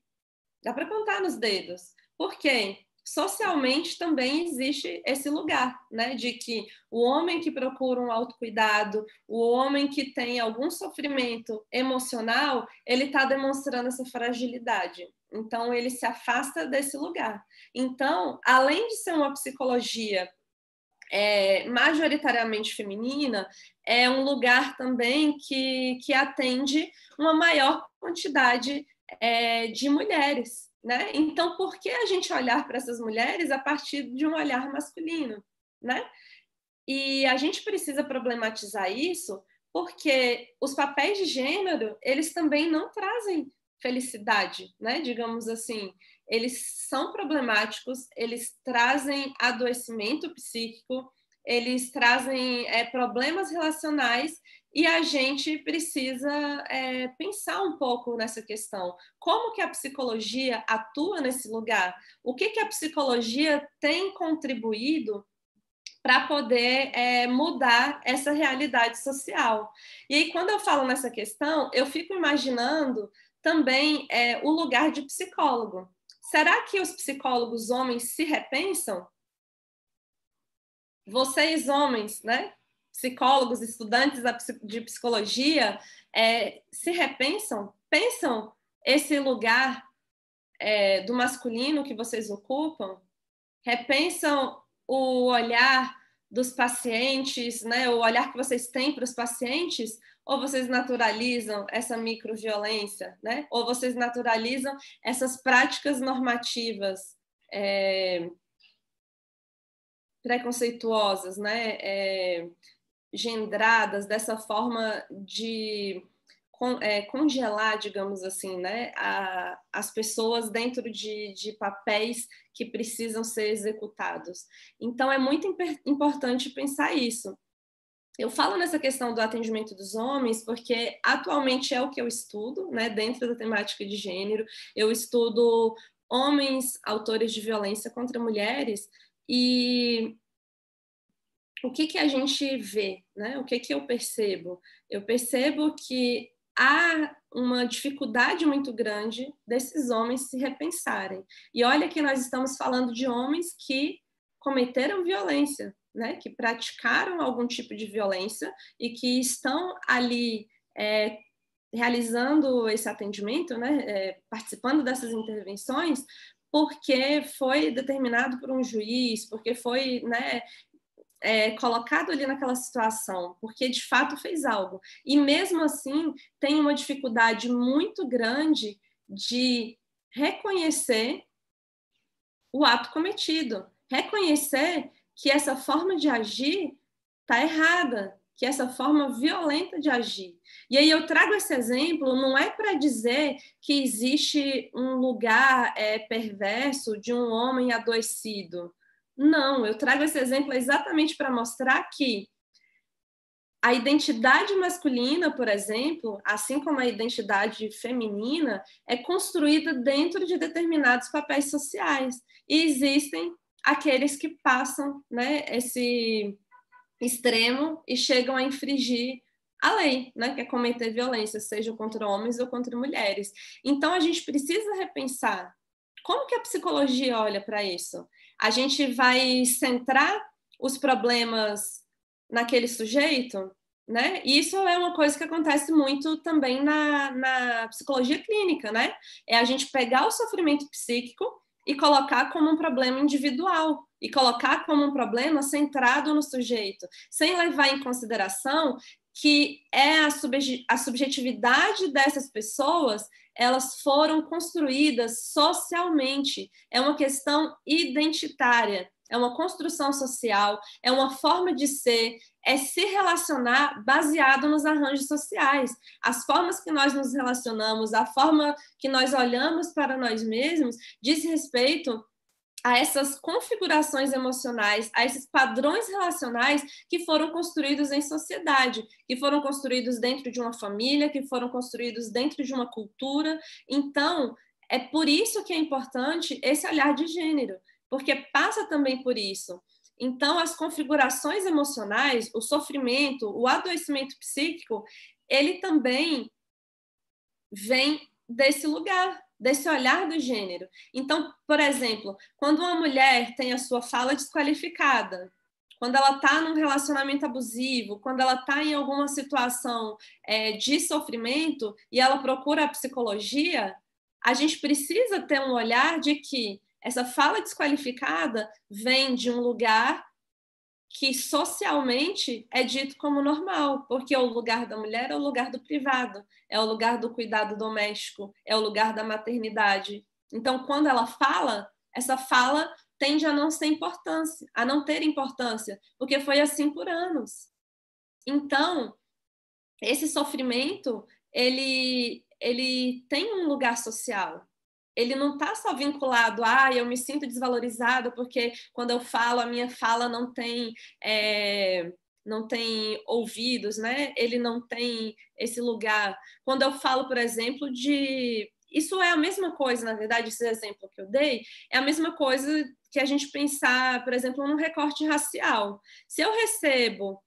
Dá para contar nos dedos. Por quê? Socialmente também existe esse lugar, né? De que o homem que procura um autocuidado, o homem que tem algum sofrimento emocional, ele está demonstrando essa fragilidade. Então, ele se afasta desse lugar. Então, além de ser uma psicologia majoritariamente feminina, é um lugar também que atende uma maior quantidade de mulheres, né? Então, por que a gente olhar para essas mulheres a partir de um olhar masculino, né? E a gente precisa problematizar isso porque os papéis de gênero, eles também não trazem felicidade, né? Digamos assim, eles são problemáticos, eles trazem adoecimento psíquico, eles trazem problemas relacionais e a gente precisa pensar um pouco nessa questão. Como que a psicologia atua nesse lugar? O que a psicologia tem contribuído para poder mudar essa realidade social? E aí, quando eu falo nessa questão, eu fico imaginando também o lugar de psicólogo. Será que os psicólogos homens se repensam? Vocês, homens, né? Psicólogos, estudantes de psicologia, se repensam? Pensam esse lugar do masculino que vocês ocupam? Repensam o olhar dos pacientes, né? O olhar que vocês têm para os pacientes? Ou vocês naturalizam essa microviolência, né? Ou vocês naturalizam essas práticas normativas preconceituosas, né? Gendradas dessa forma de congelar, digamos assim, né? As pessoas dentro de papéis que precisam ser executados. Então, é muito importante pensar isso. Eu falo nessa questão do atendimento dos homens porque atualmente é o que eu estudo, né, dentro da temática de gênero. Eu estudo homens autores de violência contra mulheres e o que a gente vê, né? O que eu percebo? Eu percebo que há uma dificuldade muito grande desses homens se repensarem. E olha que nós estamos falando de homens que cometeram violência, né? Que praticaram algum tipo de violência e que estão ali realizando esse atendimento, né? Participando dessas intervenções, porque foi determinado por um juiz, porque foi, né, colocado ali naquela situação, porque de fato fez algo. E mesmo assim, tem uma dificuldade muito grande de reconhecer o ato cometido, reconhecer que essa forma de agir está errada, que essa forma violenta de agir. E aí eu trago esse exemplo, não é para dizer que existe um lugar perverso de um homem adoecido. Não, eu trago esse exemplo exatamente para mostrar que a identidade masculina, por exemplo, assim como a identidade feminina, é construída dentro de determinados papéis sociais. E existem aqueles que passam, né, esse extremo e chegam a infringir a lei, né, que é cometer violência, seja contra homens ou contra mulheres. Então, a gente precisa repensar como que a psicologia olha para isso. A gente vai centrar os problemas naquele sujeito, né? E isso é uma coisa que acontece muito também na psicologia clínica, né? É a gente pegar o sofrimento psíquico e colocar como um problema individual, e colocar como um problema centrado no sujeito, sem levar em consideração que a subjetividade dessas pessoas, elas foram construídas socialmente, é uma questão identitária, é uma construção social, é uma forma de ser, é se relacionar baseado nos arranjos sociais. As formas que nós nos relacionamos, a forma que nós olhamos para nós mesmos, diz respeito a essas configurações emocionais, a esses padrões relacionais que foram construídos em sociedade, que foram construídos dentro de uma família, que foram construídos dentro de uma cultura. Então, é por isso que é importante esse olhar de gênero, porque passa também por isso. Então, as configurações emocionais, o sofrimento, o adoecimento psíquico, ele também vem desse lugar, desse olhar do gênero. Então, por exemplo, quando uma mulher tem a sua fala desqualificada, quando ela está num relacionamento abusivo, quando ela está em alguma situação de sofrimento e ela procura a psicologia, a gente precisa ter um olhar de que essa fala desqualificada vem de um lugar que socialmente é dito como normal, porque o lugar da mulher é o lugar do privado, é o lugar do cuidado doméstico, é o lugar da maternidade. Então, quando ela fala, essa fala tende a não ter importância, porque foi assim por anos. Então, esse sofrimento, ele tem um lugar social. Ele não está só vinculado a eu me sinto desvalorizado porque quando eu falo, a minha fala não tem ouvidos, né? Ele não tem esse lugar. Quando eu falo, por exemplo, isso é a mesma coisa, na verdade, esse exemplo que eu dei, é a mesma coisa que a gente pensar, por exemplo, num recorte racial. Se eu recebo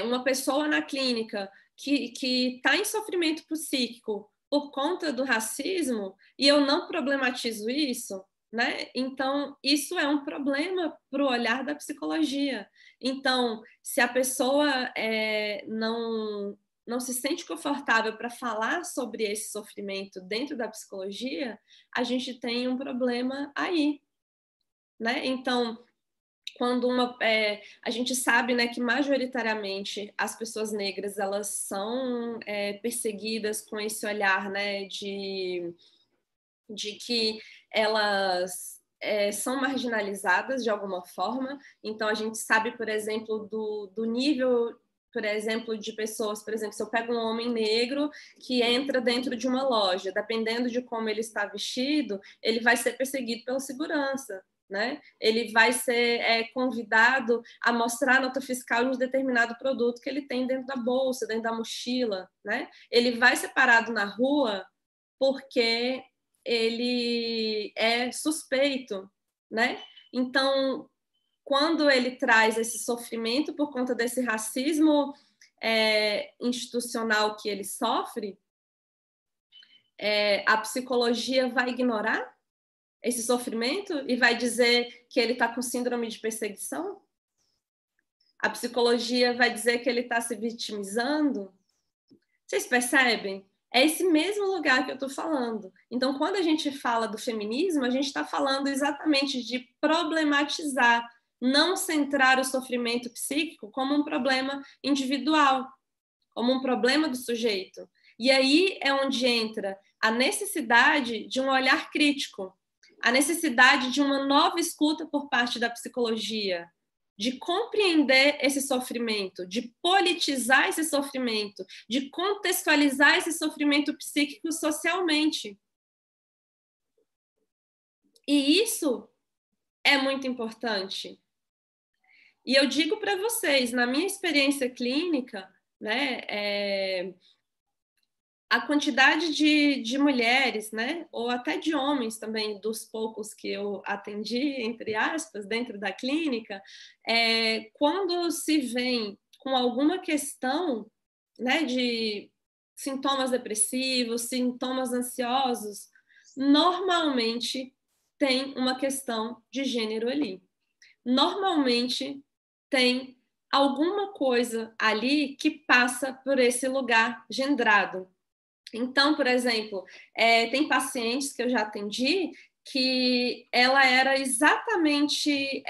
uma pessoa na clínica que está em sofrimento psíquico por conta do racismo, e eu não problematizo isso, né? Então, isso é um problema para o olhar da psicologia. Então, se a pessoa não se sente confortável para falar sobre esse sofrimento dentro da psicologia, a gente tem um problema aí, né? Então, quando a gente sabe, né, que majoritariamente as pessoas negras elas são perseguidas com esse olhar, né, de que elas são marginalizadas de alguma forma. Então a gente sabe, por exemplo, do nível, por exemplo, de pessoas, por exemplo, se eu pego um homem negro que entra dentro de uma loja, dependendo de como ele está vestido, ele vai ser perseguido pela segurança. Né? Ele vai ser convidado a mostrar a nota fiscal de um determinado produto que ele tem dentro da bolsa, dentro da mochila. Né? Ele vai ser parado na rua porque ele é suspeito. Né? Então, quando ele traz esse sofrimento por conta desse racismo institucional que ele sofre, a psicologia vai ignorar esse sofrimento e vai dizer que ele está com síndrome de perseguição? A psicologia vai dizer que ele está se vitimizando? Vocês percebem? É esse mesmo lugar que eu estou falando. Então, quando a gente fala do feminismo, a gente está falando exatamente de problematizar, não centrar o sofrimento psíquico como um problema individual, como um problema do sujeito. E aí é onde entra a necessidade de um olhar crítico, a necessidade de uma nova escuta por parte da psicologia, de compreender esse sofrimento, de politizar esse sofrimento, de contextualizar esse sofrimento psíquico socialmente. E isso é muito importante. E eu digo para vocês, na minha experiência clínica, né, a quantidade de mulheres, né, ou até de homens também, dos poucos que eu atendi, entre aspas, dentro da clínica, quando se vem com alguma questão, né, de sintomas depressivos, sintomas ansiosos, normalmente tem uma questão de gênero ali. Normalmente tem alguma coisa ali que passa por esse lugar gendrado. Então, por exemplo, tem pacientes que eu já atendi que ela era exatamente,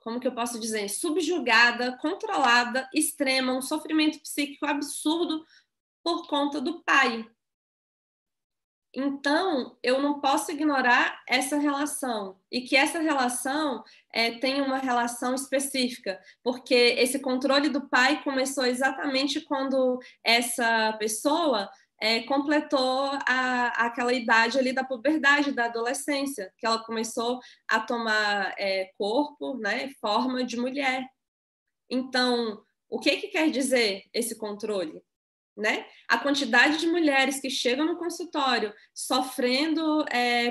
como que eu posso dizer, subjugada, controlada, extrema, um sofrimento psíquico absurdo por conta do pai. Então, eu não posso ignorar essa relação, e que essa relação tem uma relação específica, porque esse controle do pai começou exatamente quando essa pessoa completou aquela idade ali da puberdade, da adolescência, que ela começou a tomar corpo, né, forma de mulher. Então, o que quer dizer esse controle? Né? A quantidade de mulheres que chegam no consultório sofrendo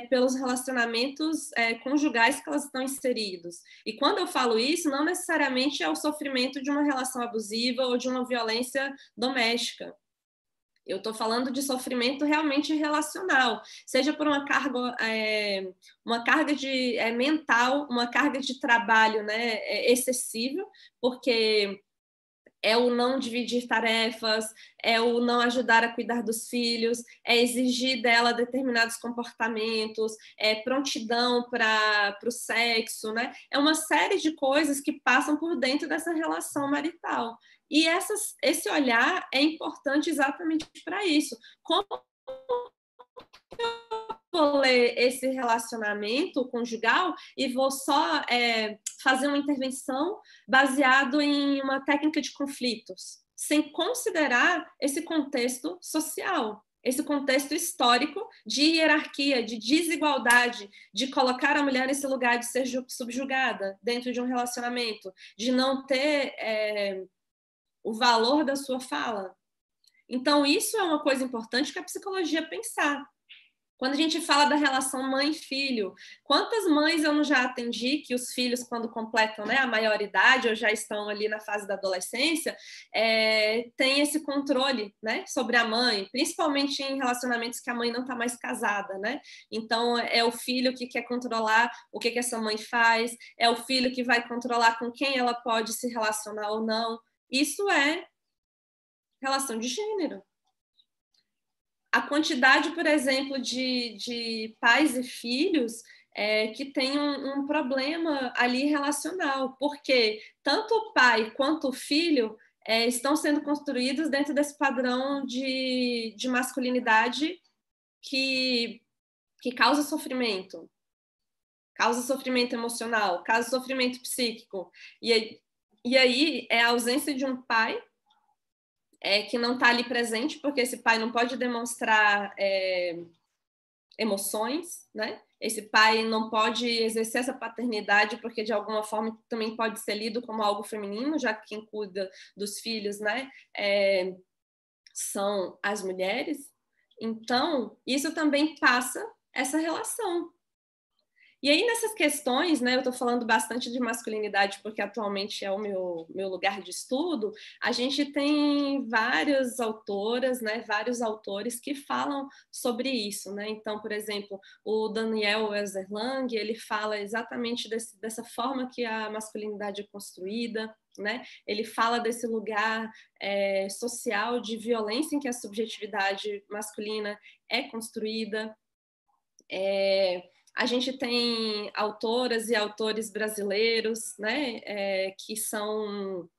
pelos relacionamentos conjugais que elas estão inseridos. E quando eu falo isso, não necessariamente é o sofrimento de uma relação abusiva ou de uma violência doméstica. Eu estou falando de sofrimento realmente relacional, seja por uma carga mental, uma carga de trabalho, né, excessiva, porque é o não dividir tarefas, é o não ajudar a cuidar dos filhos, é exigir dela determinados comportamentos, é prontidão para o sexo, né? É uma série de coisas que passam por dentro dessa relação marital. E esse olhar é importante exatamente para isso. Como vou ler esse relacionamento conjugal e vou só fazer uma intervenção baseado em uma técnica de conflitos, sem considerar esse contexto social, esse contexto histórico de hierarquia, de desigualdade, de colocar a mulher nesse lugar de ser subjugada dentro de um relacionamento, de não ter o valor da sua fala. Então, isso é uma coisa importante que a psicologia pensar. Quando a gente fala da relação mãe-filho, quantas mães eu não já atendi que os filhos, quando completam, né, a maioridade ou já estão ali na fase da adolescência, têm esse controle, né, sobre a mãe, principalmente em relacionamentos que a mãe não está mais casada, né? Então, é o filho que quer controlar o que essa mãe faz, é o filho que vai controlar com quem ela pode se relacionar ou não. Isso é relação de gênero. A quantidade, por exemplo, de pais e filhos que tem um problema ali relacional, porque tanto o pai quanto o filho estão sendo construídos dentro desse padrão de masculinidade que causa sofrimento emocional, causa sofrimento psíquico. E aí é a ausência de um pai que não está ali presente, porque esse pai não pode demonstrar emoções, né? Esse pai não pode exercer essa paternidade, porque de alguma forma também pode ser lido como algo feminino, já que quem cuida dos filhos, né, são as mulheres. Então, isso também passa essa relação. E aí, nessas questões, né, eu estou falando bastante de masculinidade porque atualmente é o meu lugar de estudo, a gente tem várias autoras, né, vários autores que falam sobre isso, né? Então, por exemplo, o Daniel Elzerlang, ele fala exatamente dessa forma que a masculinidade é construída, né? Ele fala desse lugar social de violência em que a subjetividade masculina é construída. A gente tem autoras e autores brasileiros, né, que são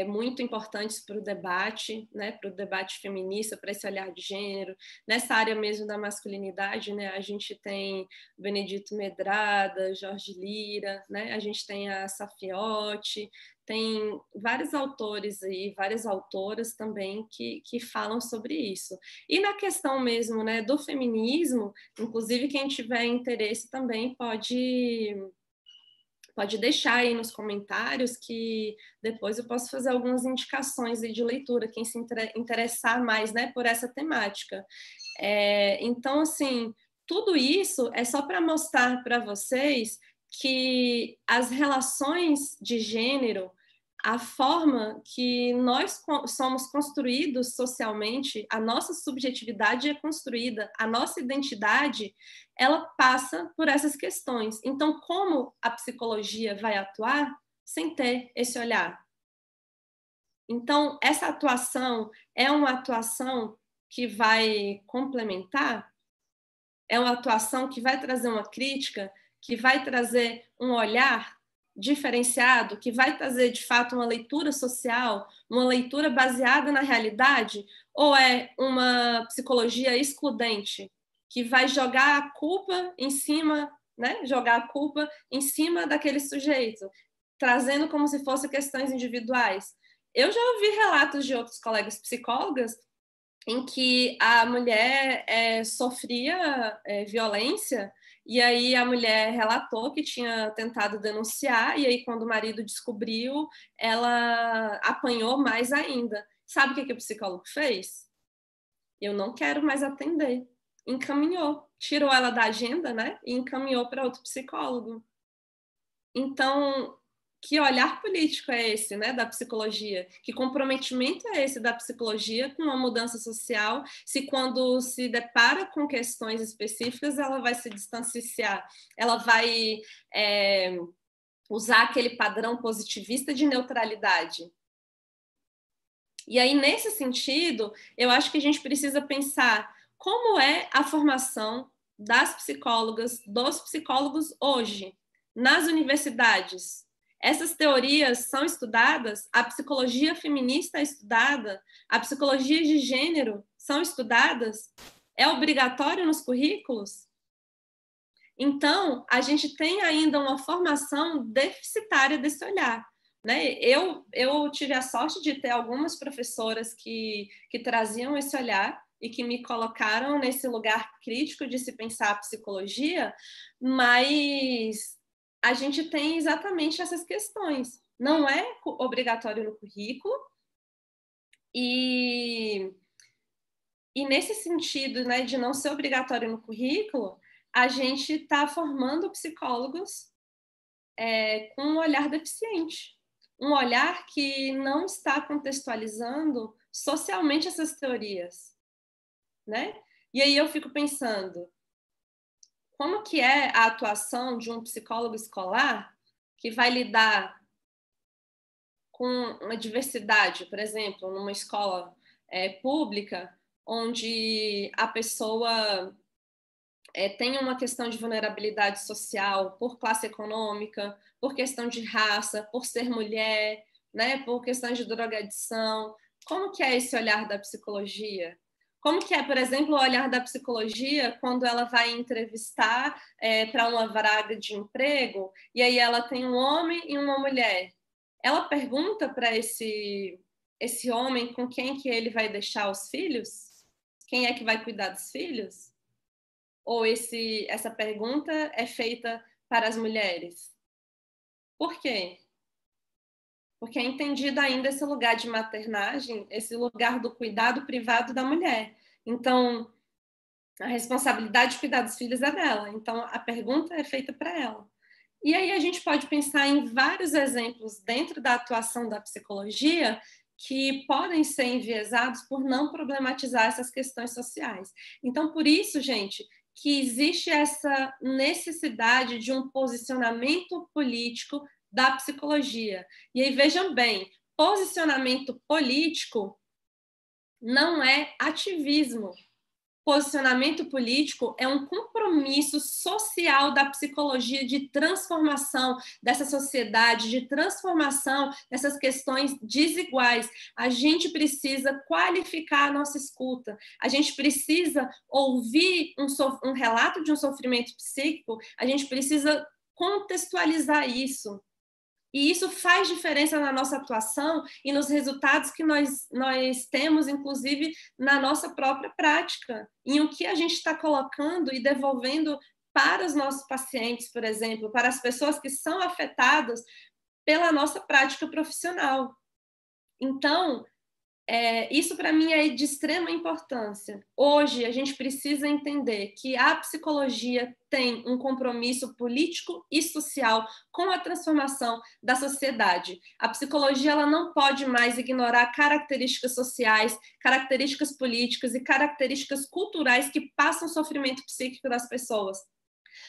muito importantes para o debate, né, para o debate feminista, para esse olhar de gênero. Nessa área mesmo da masculinidade, né, a gente tem Benedito Medrada, Jorge Lira, né, a gente tem a Safiotti, tem vários autores e várias autoras também que falam sobre isso. E na questão mesmo, né, do feminismo, inclusive quem tiver interesse também pode deixar aí nos comentários que depois eu posso fazer algumas indicações de leitura, quem se interessar mais, né, por essa temática. Então, assim, tudo isso é só para mostrar para vocês que as relações de gênero, a forma que nós somos construídos socialmente, a nossa subjetividade é construída, a nossa identidade, ela passa por essas questões. Então, como a psicologia vai atuar sem ter esse olhar? Então, essa atuação é uma atuação que vai complementar? É uma atuação que vai trazer uma crítica, que vai trazer um olhar diferenciado, que vai trazer, de fato, uma leitura social, uma leitura baseada na realidade? Ou é uma psicologia excludente, que vai jogar a culpa em cima, né? Jogar a culpa em cima daquele sujeito, trazendo como se fossem questões individuais? Eu já ouvi relatos de outros colegas psicólogas em que a mulher sofria violência, e aí a mulher relatou que tinha tentado denunciar, e aí quando o marido descobriu, ela apanhou mais ainda. Sabe o que o psicólogo fez? Eu não quero mais atender. Encaminhou, tirou ela da agenda, né? E encaminhou para outro psicólogo. Então, que olhar político é esse, né, da psicologia? Que comprometimento é esse da psicologia com uma mudança social, se quando se depara com questões específicas, ela vai se distanciar, ela vai usar aquele padrão positivista de neutralidade. E aí, nesse sentido, eu acho que a gente precisa pensar como é a formação das psicólogas, dos psicólogos hoje, nas universidades. Essas teorias são estudadas, a psicologia feminista é estudada, a psicologia de gênero são estudadas, é obrigatório nos currículos? Então, a gente tem ainda uma formação deficitária desse olhar. Né? Eu tive a sorte de ter algumas professoras que traziam esse olhar e que me colocaram nesse lugar crítico de se pensar a psicologia, mas a gente tem exatamente essas questões. Não é obrigatório no currículo e nesse sentido, né, de não ser obrigatório no currículo, a gente está formando psicólogos com um olhar deficiente. Um olhar que não está contextualizando socialmente essas teorias, né? E aí eu fico pensando, como que é a atuação de um psicólogo escolar que vai lidar com uma diversidade, por exemplo, numa escola pública, onde a pessoa tem uma questão de vulnerabilidade social por classe econômica, por questão de raça, por ser mulher, né, por questão de drogadição. Como que é esse olhar da psicologia? Como que é, por exemplo, o olhar da psicologia quando ela vai entrevistar para uma vaga de emprego e aí ela tem um homem e uma mulher? Ela pergunta para esse homem com quem que ele vai deixar os filhos? Quem é que vai cuidar dos filhos? Ou essa pergunta é feita para as mulheres? Por quê? Porque é entendido ainda esse lugar de maternagem, esse lugar do cuidado privado da mulher. Então, a responsabilidade de cuidar dos filhos é dela. Então, a pergunta é feita para ela. E aí a gente pode pensar em vários exemplos dentro da atuação da psicologia que podem ser enviesados por não problematizar essas questões sociais. Então, por isso, gente, que existe essa necessidade de um posicionamento político da psicologia. E aí, vejam bem, posicionamento político não é ativismo. Posicionamento político é um compromisso social da psicologia de transformação dessa sociedade, de transformação dessas questões desiguais. A gente precisa qualificar a nossa escuta, a gente precisa ouvir um relato de um sofrimento psíquico, a gente precisa contextualizar isso. E isso faz diferença na nossa atuação e nos resultados que nós temos, inclusive, na nossa própria prática, em o que a gente está colocando e devolvendo para os nossos pacientes, por exemplo, para as pessoas que são afetadas pela nossa prática profissional. Então, isso para mim é de extrema importância. Hoje a gente precisa entender que a psicologia tem um compromisso político e social com a transformação da sociedade. A psicologia ela não pode mais ignorar características sociais, características políticas e características culturais que passam o sofrimento psíquico das pessoas.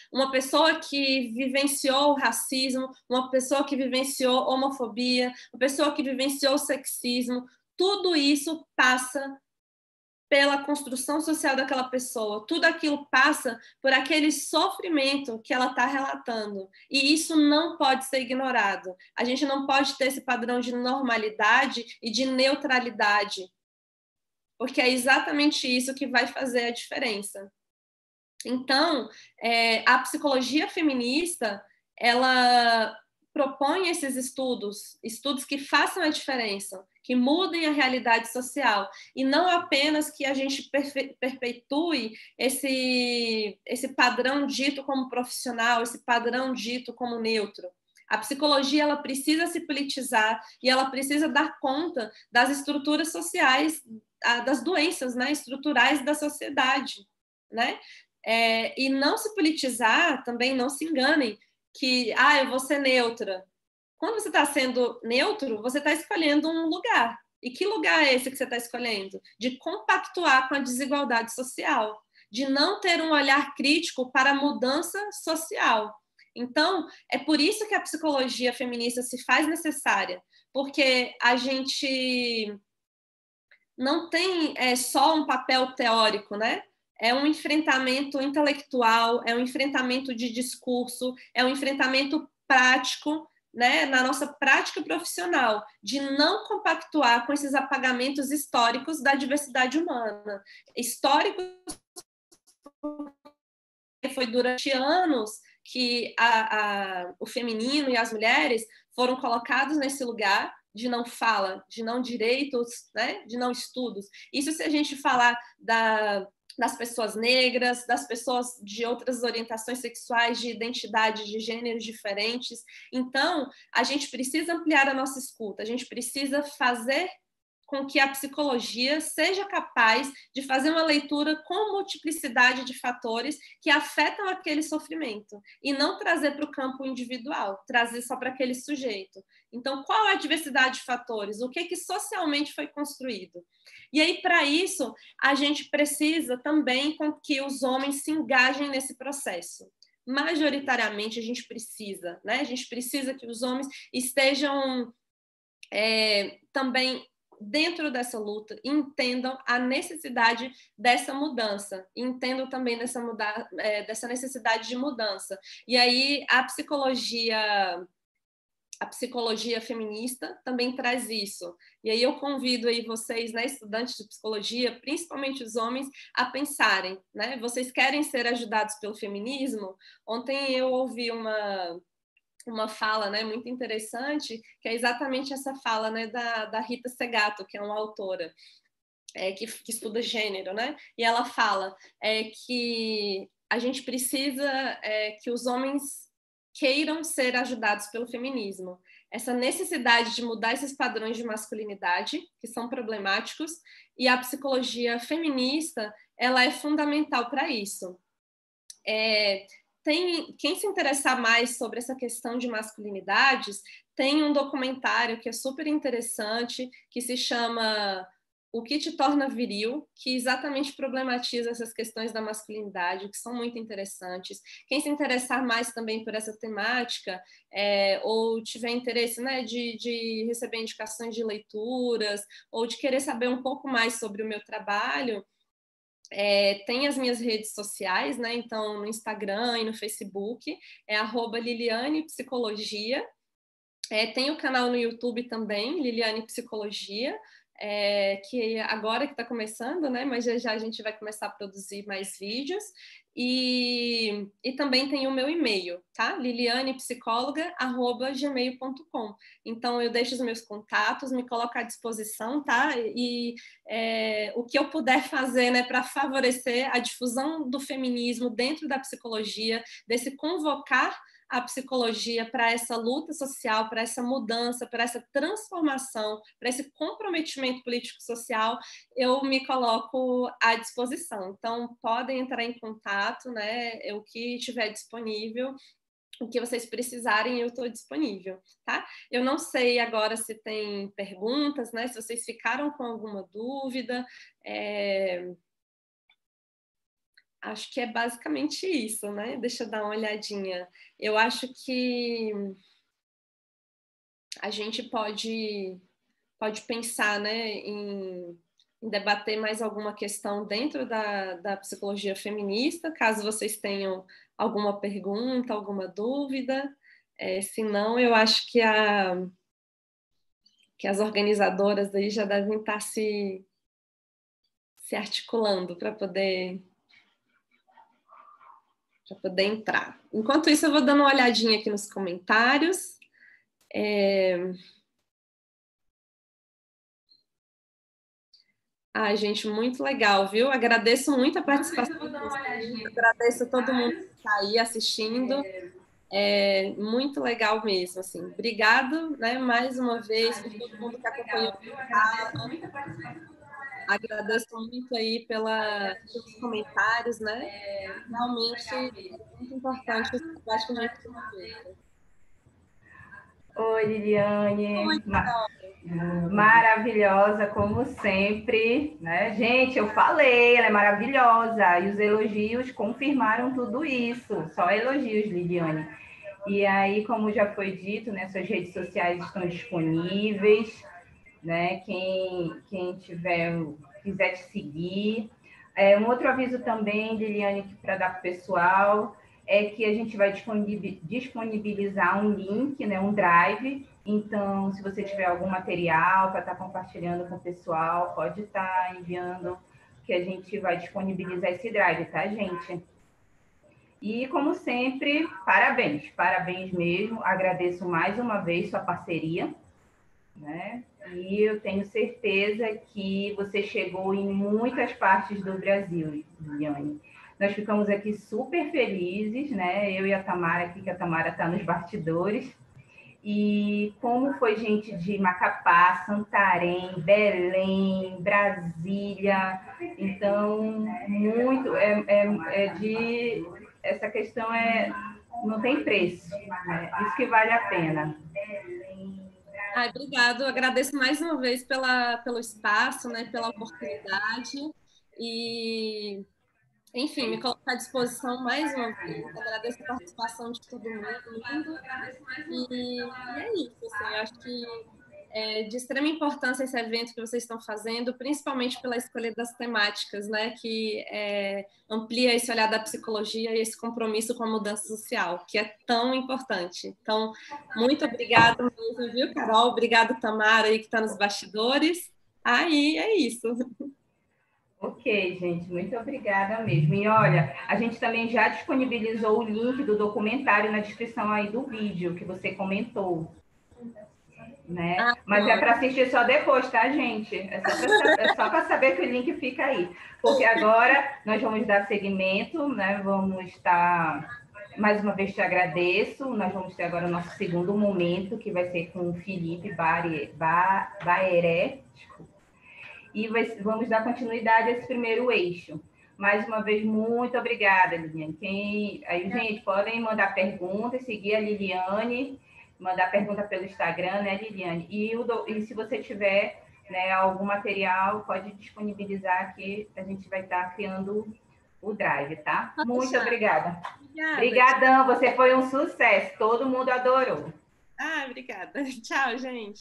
Uma pessoa que vivenciou o racismo, uma pessoa que vivenciou homofobia, uma pessoa que vivenciou o sexismo, tudo isso passa pela construção social daquela pessoa, tudo aquilo passa por aquele sofrimento que ela está relatando. E isso não pode ser ignorado. A gente não pode ter esse padrão de normalidade e de neutralidade, porque é exatamente isso que vai fazer a diferença. Então, a psicologia feminista, ela propõe esses estudos, estudos que façam a diferença, que mudem a realidade social, e não apenas que a gente perpetue esse padrão dito como profissional, esse padrão dito como neutro. A psicologia, ela precisa se politizar e ela precisa dar conta das estruturas sociais, das doenças, né, estruturais da sociedade, né? E não se politizar, também não se enganem, que, eu vou ser neutra. Quando você está sendo neutro, você está escolhendo um lugar. E que lugar é esse que você está escolhendo? De compactuar com a desigualdade social, de não ter um olhar crítico para a mudança social. Então, é por isso que a psicologia feminista se faz necessária, porque a gente não tem só um papel teórico, né? É um enfrentamento intelectual, é um enfrentamento de discurso, é um enfrentamento prático, né, na nossa prática profissional, de não compactuar com esses apagamentos históricos da diversidade humana. Históricos, foi durante anos que o feminino e as mulheres foram colocados nesse lugar de não fala, de não direitos, né, de não estudos. Isso se a gente falar das pessoas negras, das pessoas de outras orientações sexuais, de identidade, de gêneros diferentes. Então, a gente precisa ampliar a nossa escuta, a gente precisa fazer com que a psicologia seja capaz de fazer uma leitura com multiplicidade de fatores que afetam aquele sofrimento e não trazer para o campo individual, trazer só para aquele sujeito. Então, qual é a diversidade de fatores? O que socialmente foi construído? E aí, para isso, a gente precisa também com que os homens se engajem nesse processo. Majoritariamente, a gente precisa, né? A gente precisa que os homens estejam também dentro dessa luta, entendam a necessidade dessa mudança, entendam também dessa necessidade de mudança. E aí a psicologia feminista também traz isso. E aí eu convido aí vocês, né, estudantes de psicologia, principalmente os homens, a pensarem, né? Vocês querem ser ajudados pelo feminismo? Ontem eu ouvi uma fala, né, muito interessante, que é exatamente essa fala, né, da Rita Segato, que é uma autora que estuda gênero, né? E ela fala que a gente precisa que os homens queiram ser ajudados pelo feminismo. Essa necessidade de mudar esses padrões de masculinidade, que são problemáticos, e a psicologia feminista, ela é fundamental para isso. Quem se interessar mais sobre essa questão de masculinidades, tem um documentário que é super interessante, que se chama O que te torna viril, que exatamente problematiza essas questões da masculinidade, que são muito interessantes. Quem se interessar mais também por essa temática, ou tiver interesse, né, de receber indicações de leituras, ou de querer saber um pouco mais sobre o meu trabalho, tem as minhas redes sociais, né? Então, no Instagram e no Facebook, é @LilianePsicologia. Tem o canal no YouTube também, Liliane Psicologia, que agora que está começando, né? Mas já a gente vai começar a produzir mais vídeos. E também tem o meu e-mail, tá? lilianepsicóloga@gmail.com. Então, eu deixo os meus contatos, me coloco à disposição, tá? E o que eu puder fazer, né, para favorecer a difusão do feminismo dentro da psicologia, desse convocar a psicologia para essa luta social, para essa mudança, para essa transformação, para esse comprometimento político-social, eu me coloco à disposição. Então, podem entrar em contato, né? O que estiver disponível, o que vocês precisarem, eu estou disponível, tá? Eu não sei agora se tem perguntas, né? Se vocês ficaram com alguma dúvida. Acho que é basicamente isso, né? Deixa eu dar uma olhadinha. Eu acho que a gente pode pensar, né, em debater mais alguma questão dentro da psicologia feminista, caso vocês tenham alguma pergunta, alguma dúvida. Se não, eu acho que as organizadoras aí já devem estar se articulando para poder entrar. Enquanto isso, eu vou dando uma olhadinha aqui nos comentários. Ai, gente, muito legal, viu? Agradeço muito a participação de vocês, agradeço a todo mundo que está aí assistindo. É muito legal mesmo, assim. Obrigado, né, mais uma vez por todo mundo que acompanhou. Agradeço muito aí pelos comentários, né? Realmente é muito importante esse debate que a gente tem feito. Oi, Liliane. Oi, Carol. Maravilhosa, como sempre, né? Gente, eu falei, ela é maravilhosa. E os elogios confirmaram tudo isso. Só elogios, Liliane. E aí, como já foi dito, né, suas redes sociais estão disponíveis, né? Quem quiser te seguir. Um outro aviso também, Liliane, para dar para o pessoal, é que a gente vai disponibilizar um link, né, um drive. Então, se você tiver algum material para estar compartilhando com o pessoal, pode estar enviando, que a gente vai disponibilizar esse drive, tá, gente? E, como sempre, parabéns mesmo. Agradeço mais uma vez sua parceria, né? E eu tenho certeza que você chegou em muitas partes do Brasil, Liliane. Nós ficamos aqui super felizes, né? Eu e a Tamara aqui, que a Tamara está nos bastidores. E como foi gente de Macapá, Santarém, Belém, Brasília. Então, muito essa questão não tem preço, né? Isso que vale a pena. Ai, obrigado. Agradeço mais uma vez pelo espaço, né, pela oportunidade. E, enfim, me coloco à disposição mais uma vez. Agradeço a participação de todo mundo. E é isso, assim, eu acho que é de extrema importância esse evento que vocês estão fazendo, principalmente pela escolha das temáticas, né, que amplia esse olhar da psicologia e esse compromisso com a mudança social, que é tão importante. Então, muito obrigada mesmo, viu, Carol? Obrigada, Tamara, aí que está nos bastidores. Aí, é isso. Ok, gente, muito obrigada mesmo. E olha, a gente também já disponibilizou o link do documentário na descrição aí do vídeo que você comentou, né? Mas é para assistir só depois, tá, gente? É só para saber que o link fica aí. Porque agora nós vamos dar seguimento, né? Vamos estar. Mais uma vez te agradeço. Nós vamos ter agora o nosso segundo momento, que vai ser com o Felipe Baeré. E vamos dar continuidade a esse primeiro eixo. Mais uma vez, muito obrigada, Liliane. Aí, gente, podem mandar perguntas, seguir a Liliane, mandar pergunta pelo Instagram, né, Liliane? E se você tiver, né, algum material, pode disponibilizar que a gente vai estar criando o drive, tá? Muito obrigada. Obrigadão, você foi um sucesso. Todo mundo adorou. Obrigada. Tchau, gente.